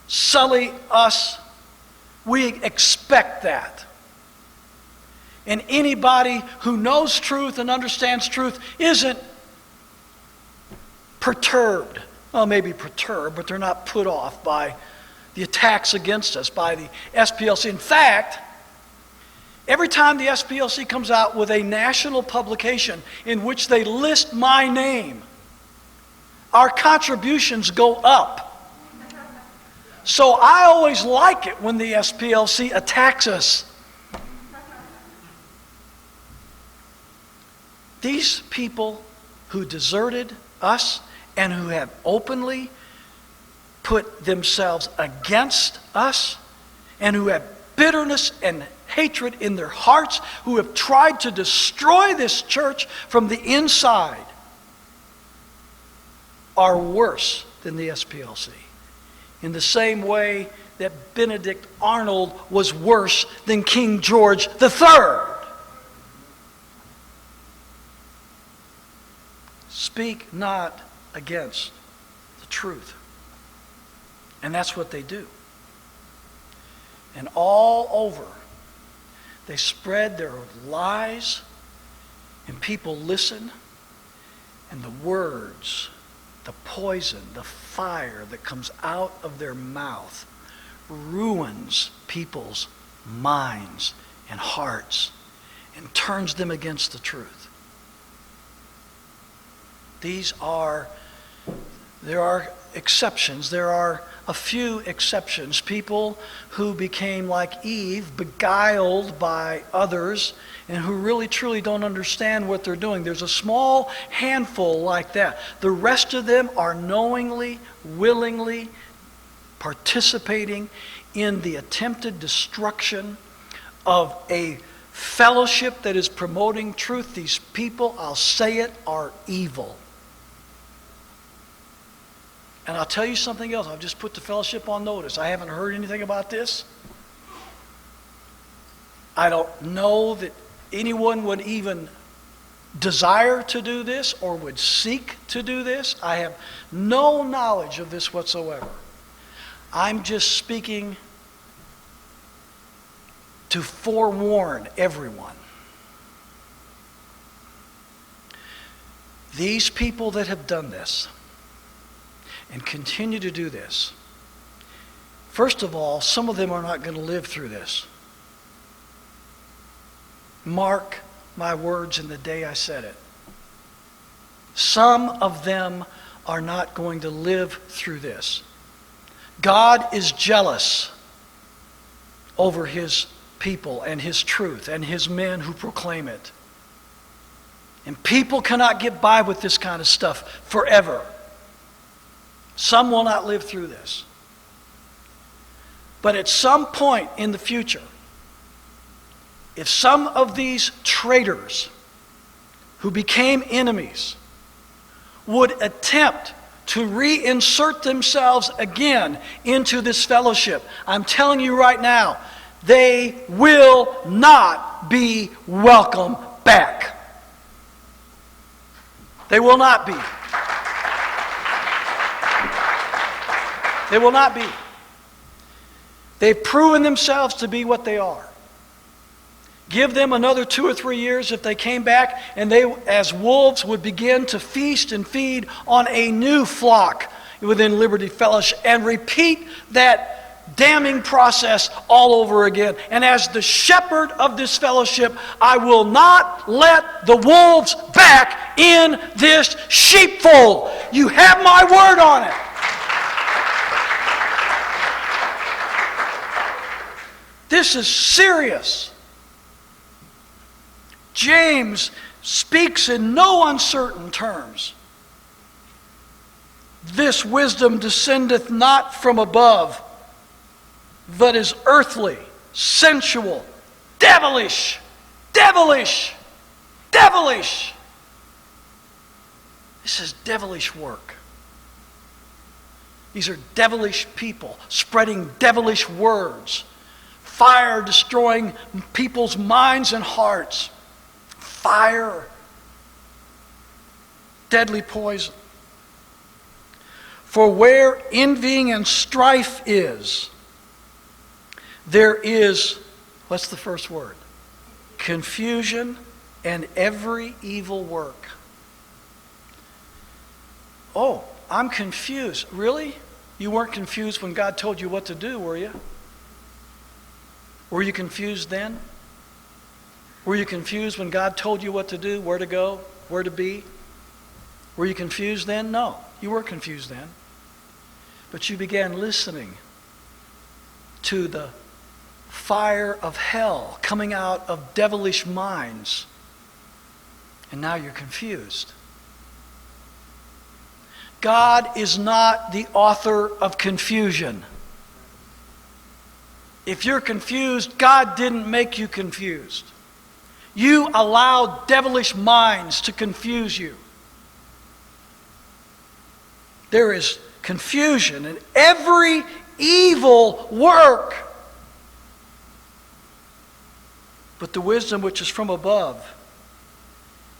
sully us, we expect that. And anybody who knows truth and understands truth isn't perturbed. Well, maybe perturbed, but they're not put off by the attacks against us, by the SPLC. In fact, every time the SPLC comes out with a national publication in which they list my name, our contributions go up. So I always like it when the SPLC attacks us. These people who deserted us and who have openly put themselves against us and who have bitterness and hatred in their hearts, who have tried to destroy this church from the inside, are worse than the SPLC. In the same way that Benedict Arnold was worse than King George III. Speak not against the truth. And that's what they do. And all over, they spread their lies, and people listen, and the words, the poison, the fire that comes out of their mouth ruins people's minds and hearts and turns them against the truth. There are exceptions. There are a few exceptions. People who became like Eve, beguiled by others, and who really truly don't understand what they're doing. There's a small handful like that. The rest of them are knowingly, willingly participating in the attempted destruction of a fellowship that is promoting truth. These people, I'll say it, are evil. And I'll tell you something else. I've just put the fellowship on notice. I haven't heard anything about this. I don't know that anyone would even desire to do this or would seek to do this. I have no knowledge of this whatsoever. I'm just speaking to forewarn everyone. These people that have done this and continue to do this, first of all, some of them are not going to live through this. Mark my words in the day I said it. Some of them are not going to live through this. God is jealous over his people and his truth and his men who proclaim it. And people cannot get by with this kind of stuff forever. Some will not live through this. But at some point in the future, if some of these traitors who became enemies would attempt to reinsert themselves again into this fellowship, I'm telling you right now, they will not be welcome back. They will not be. They will not be. They've proven themselves to be what they are. Give them another 2 or 3 years if they came back and they, as wolves, would begin to feast and feed on a new flock within Liberty Fellowship and repeat that damning process all over again. And as the shepherd of this fellowship, I will not let the wolves back in this sheepfold. You have my word on it. This is serious. James speaks in no uncertain terms. This wisdom descendeth not from above, but is earthly, sensual, devilish, devilish, devilish. This is devilish work. These are devilish people spreading devilish words. Fire destroying people's minds and hearts. Fire. Deadly poison. For where envying and strife is, there is, what's the first word? Confusion and every evil work. Oh, I'm confused. Really? You weren't confused when God told you what to do, were you? Were you confused then? Were you confused when God told you what to do, where to go, where to be? Were you confused then? No, you weren't confused then. But you began listening to the fire of hell coming out of devilish minds. And now you're confused. God is not the author of confusion. If you're confused, God didn't make you confused. You allowed devilish minds to confuse you. There is confusion in every evil work. But the wisdom which is from above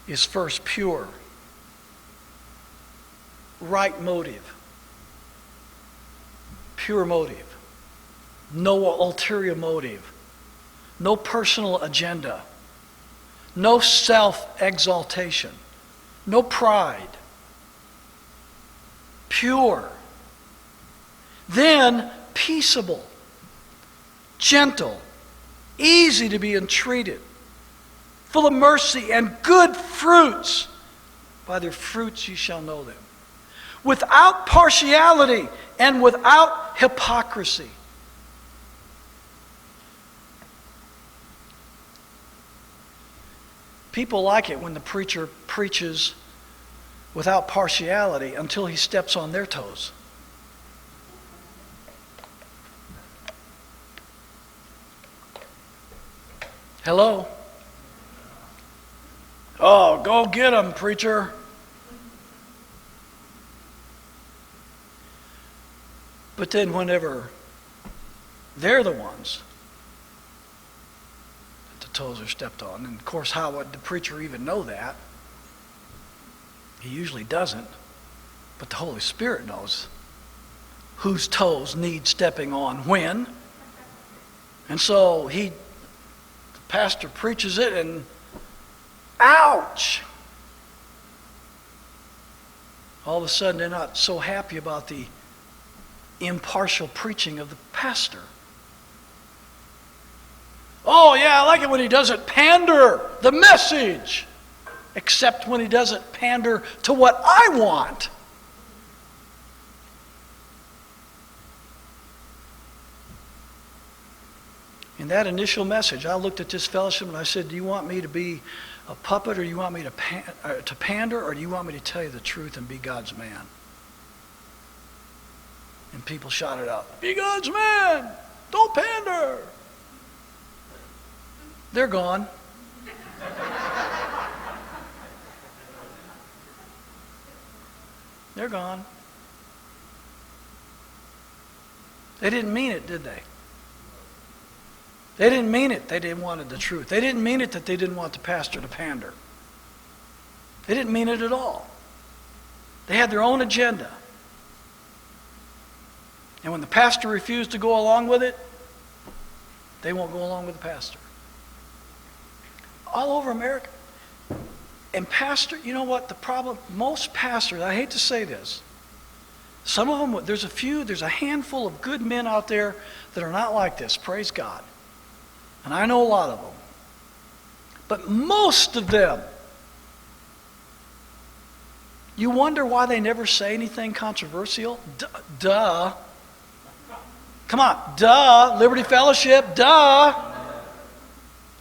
is first pure, right motive, pure motive, no ulterior motive, no personal agenda, no self-exaltation, no pride, pure, then peaceable, gentle, easy to be entreated, full of mercy and good fruits. By their fruits you shall know them. Without partiality and without hypocrisy. People like it when the preacher preaches without partiality until he steps on their toes. Hello? Oh, go get him, preacher. But then whenever they're the ones that the toes are stepped on, and of course how would the preacher even know that? He usually doesn't, but the Holy Spirit knows whose toes need stepping on when. And so the pastor preaches it, and ouch! All of a sudden they're not so happy about the impartial preaching of the pastor. Oh yeah, I like it when he doesn't pander the message, except when he doesn't pander to what I want. In that initial message, I looked at this fellowship and I said, do you want me to be a puppet, or do you want me to pander, or do you want me to tell you the truth and be God's man? And people shouted out, be God's man! Don't pander! They're gone. They're gone. They didn't mean it, did they? They didn't mean it. They didn't want the truth. They didn't mean it that they didn't want the pastor to pander. They didn't mean it at all. They had their own agenda. And when the pastor refused to go along with it, they won't go along with the pastor. All over America. And pastor, you know what the problem, most pastors, I hate to say this, some of them, there's a handful of good men out there that are not like this, praise God. And I know a lot of them. But most of them, you wonder why they never say anything controversial? Duh. Come on, duh. Liberty Fellowship, duh.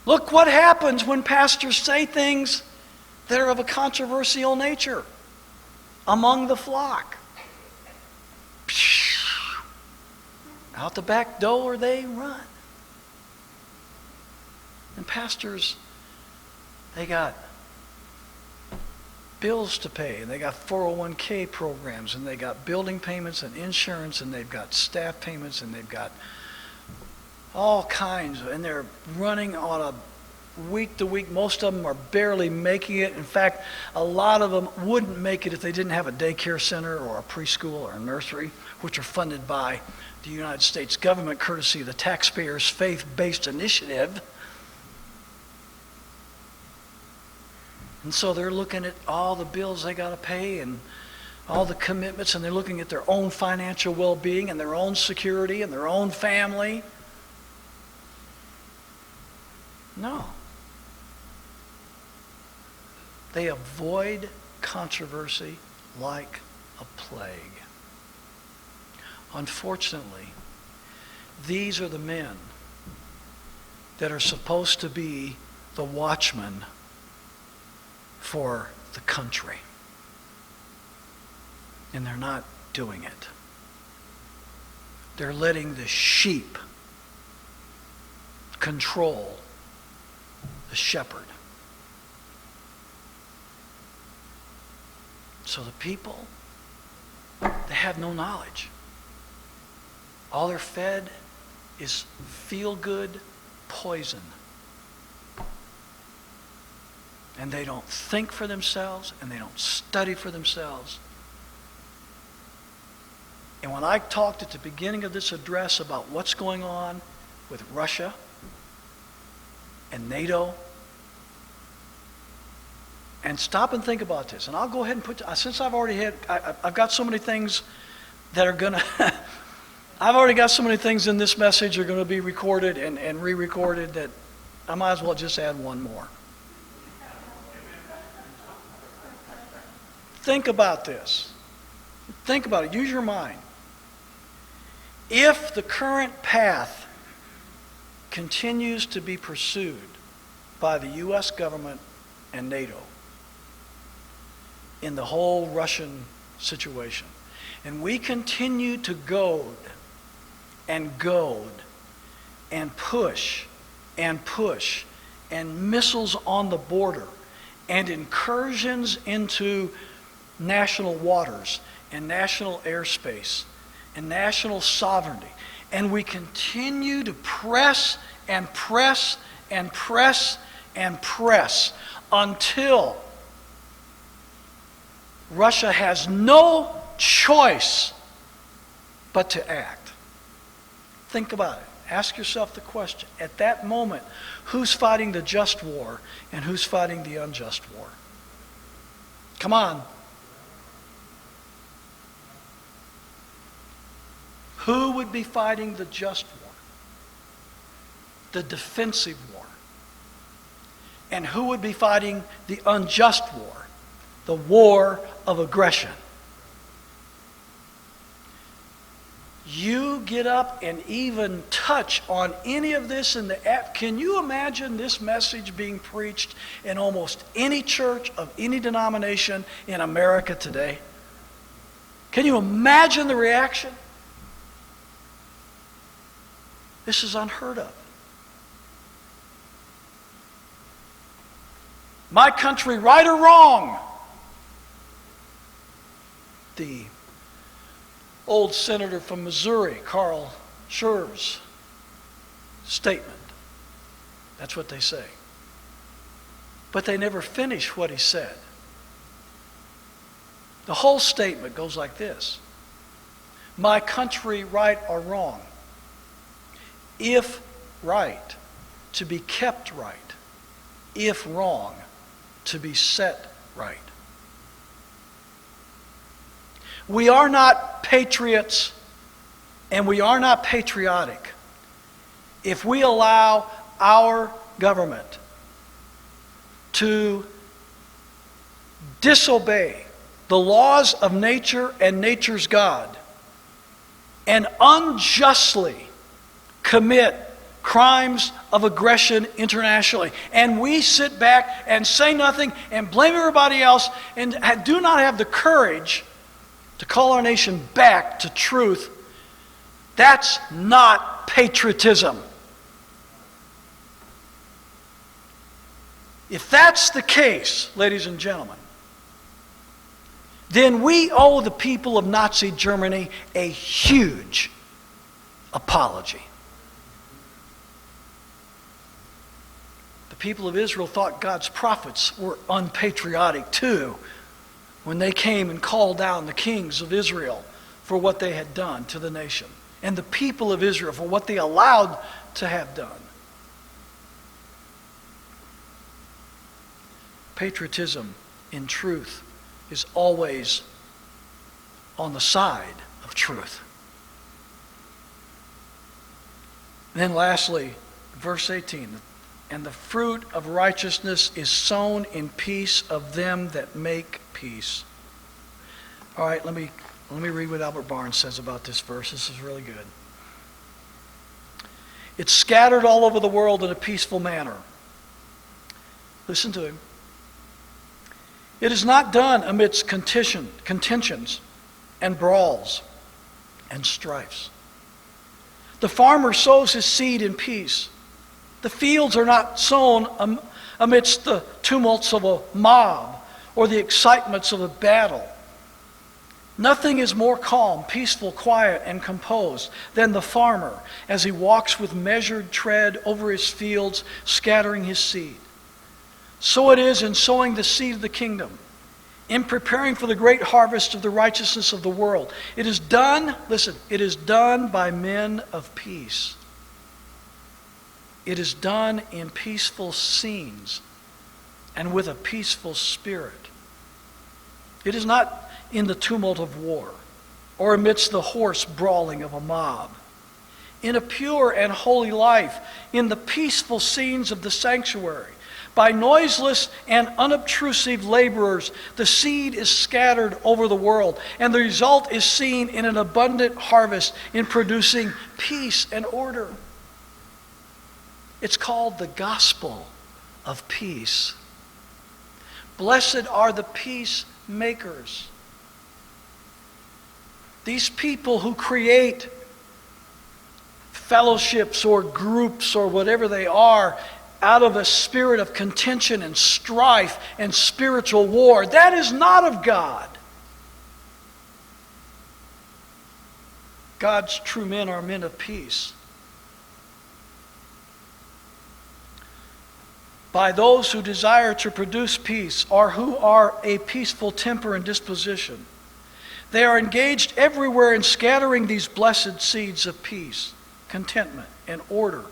Look what happens when pastors say things that are of a controversial nature among the flock. Out the back door they run. And pastors, they got bills to pay, and they got 401k programs, and they got building payments and insurance, and they've got staff payments, and they've got all kinds, and they're running on a week to week. Most of them are barely making it. In fact, a lot of them wouldn't make it if they didn't have a daycare center or a preschool or a nursery, which are funded by the United States government courtesy of the taxpayers' faith-based initiative. And so they're looking at all the bills they got to pay and all the commitments, and they're looking at their own financial well-being and their own security and their own family. No. They avoid controversy like a plague. Unfortunately, these are the men that are supposed to be the watchmen for the country. And they're not doing it. They're letting the sheep control the shepherd. So the people, they have no knowledge. All they're fed is feel-good poison. And they don't think for themselves, and they don't study for themselves. And when I talked at the beginning of this address about what's going on with Russia and NATO, and stop and think about this, and I'll go ahead and since I've got so many things that are going to, I've already got so many things in this message are going to be recorded and re-recorded that I might as well just add one more. Think about this. Think about it. Use your mind. If the current path continues to be pursued by the U.S. government and NATO in the whole Russian situation, and we continue to goad and push and missiles on the border and incursions into national waters and national airspace and national sovereignty. And we continue to press and press and press and press until Russia has no choice but to act. Think about it. Ask yourself the question. At that moment, who's fighting the just war and who's fighting the unjust war? Come on. Who would be fighting the just war? The defensive war. And who would be fighting the unjust war? The war of aggression. You get up and even touch on any of this in the app. Can you imagine this message being preached in almost any church of any denomination in America today? Can you imagine the reaction? This is unheard of. My country, right or wrong? The old senator from Missouri, Carl Schur's statement. That's what they say. But they never finish what he said. The whole statement goes like this. My country, right or wrong? If right, to be kept right. If wrong, to be set right. We are not patriots and we are not patriotic if we allow our government to disobey the laws of nature and nature's God and unjustly commit crimes of aggression internationally. And we sit back and say nothing and blame everybody else and do not have the courage to call our nation back to truth. That's not patriotism. If that's the case, ladies and gentlemen, then we owe the people of Nazi Germany a huge apology. The people of Israel thought God's prophets were unpatriotic too when they came and called down the kings of Israel for what they had done to the nation, and the people of Israel for what they allowed to have done. Patriotism, in truth, is always on the side of truth. And then lastly, verse 18, and the fruit of righteousness is sown in peace of them that make peace. All right, let me read what Albert Barnes says about this verse. This is really good. It's scattered all over the world in a peaceful manner. Listen to him. It is not done amidst contentions and brawls and strifes. The farmer sows his seed in peace. The fields are not sown amidst the tumults of a mob or the excitements of a battle. Nothing is more calm, peaceful, quiet, and composed than the farmer as he walks with measured tread over his fields, scattering his seed. So it is in sowing the seed of the kingdom, in preparing for the great harvest of the righteousness of the world. It is done, listen, it is done by men of peace. It is done in peaceful scenes and with a peaceful spirit. It is not in the tumult of war or amidst the hoarse brawling of a mob. In a pure and holy life, in the peaceful scenes of the sanctuary, by noiseless and unobtrusive laborers, the seed is scattered over the world, and the result is seen in an abundant harvest in producing peace and order. It's called the gospel of peace. Blessed are the peacemakers. These people who create fellowships or groups or whatever they are out of a spirit of contention and strife and spiritual war, that is not of God. God's true men are men of peace. By those who desire to produce peace, or who are a peaceful temper and disposition. They are engaged everywhere in scattering these blessed seeds of peace, contentment, and order.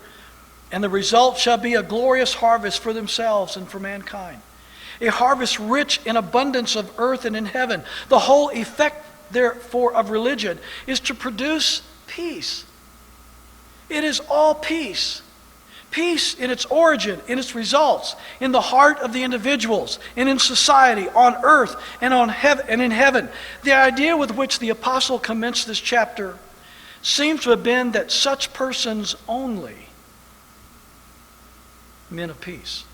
And the result shall be a glorious harvest for themselves and for mankind. A harvest rich in abundance of earth and in heaven. The whole effect, therefore, of religion is to produce peace. It is all peace. Peace in its origin, in its results, in the heart of the individuals, and in society, on earth, and in heaven. The idea with which the apostle commenced this chapter seems to have been that such persons only, men of peace,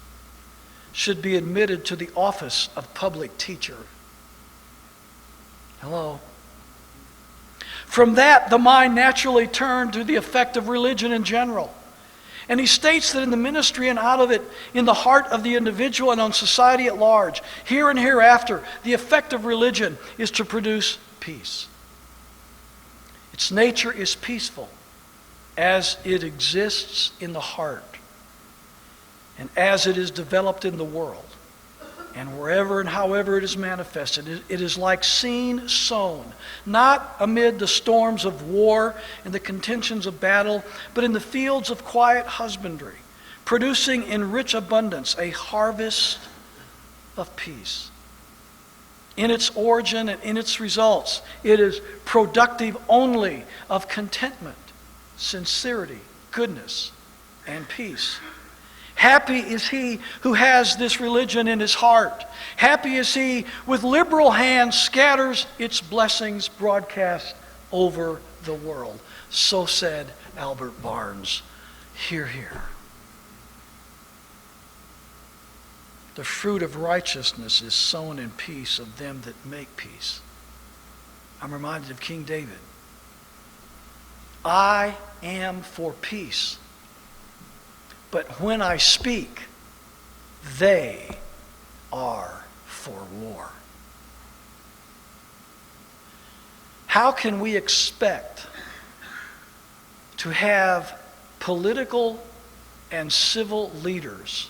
should be admitted to the office of public teacher. Hello? From that, the mind naturally turned to the effect of religion in general. And he states that in the ministry and out of it, in the heart of the individual and on society at large, here and hereafter, the effect of religion is to produce peace. Its nature is peaceful as it exists in the heart and as it is developed in the world. And wherever and however it is manifested, it is like seed sown, not amid the storms of war and the contentions of battle, but in the fields of quiet husbandry, producing in rich abundance a harvest of peace. In its origin and in its results, it is productive only of contentment, sincerity, goodness, and peace. Happy is he who has this religion in his heart. Happy is he with liberal hands scatters its blessings broadcast over the world. So said Albert Barnes. Hear, hear. The fruit of righteousness is sown in peace of them that make peace. I'm reminded of King David. I am for peace. But when I speak, they are for war. How can we expect to have political and civil leaders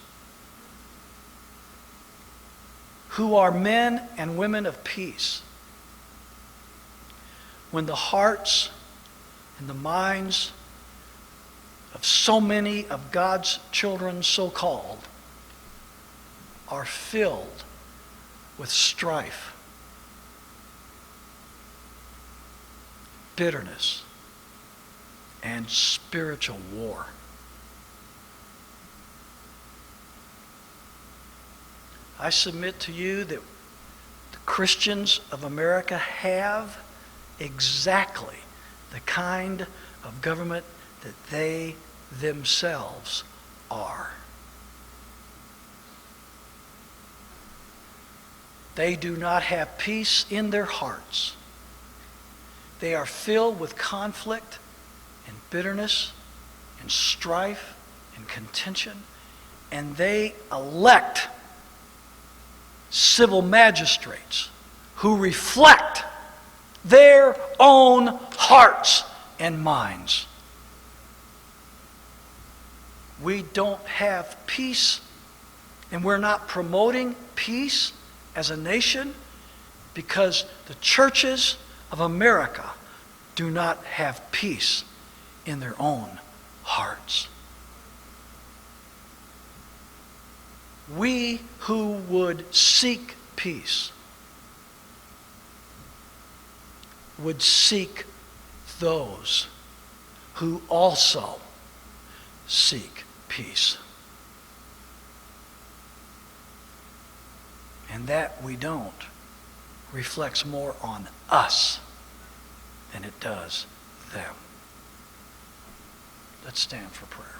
who are men and women of peace when the hearts and the minds of so many of God's children, so-called, are filled with strife, bitterness, and spiritual war? I submit to you that the Christians of America have exactly the kind of government that they themselves are. They do not have peace in their hearts. They are filled with conflict and bitterness and strife and contention, and they elect civil magistrates who reflect their own hearts and minds. We don't have peace, and we're not promoting peace as a nation because the churches of America do not have peace in their own hearts. We who would seek peace would seek those who also seek peace. And that we don't reflects more on us than it does them. Let's stand for prayer.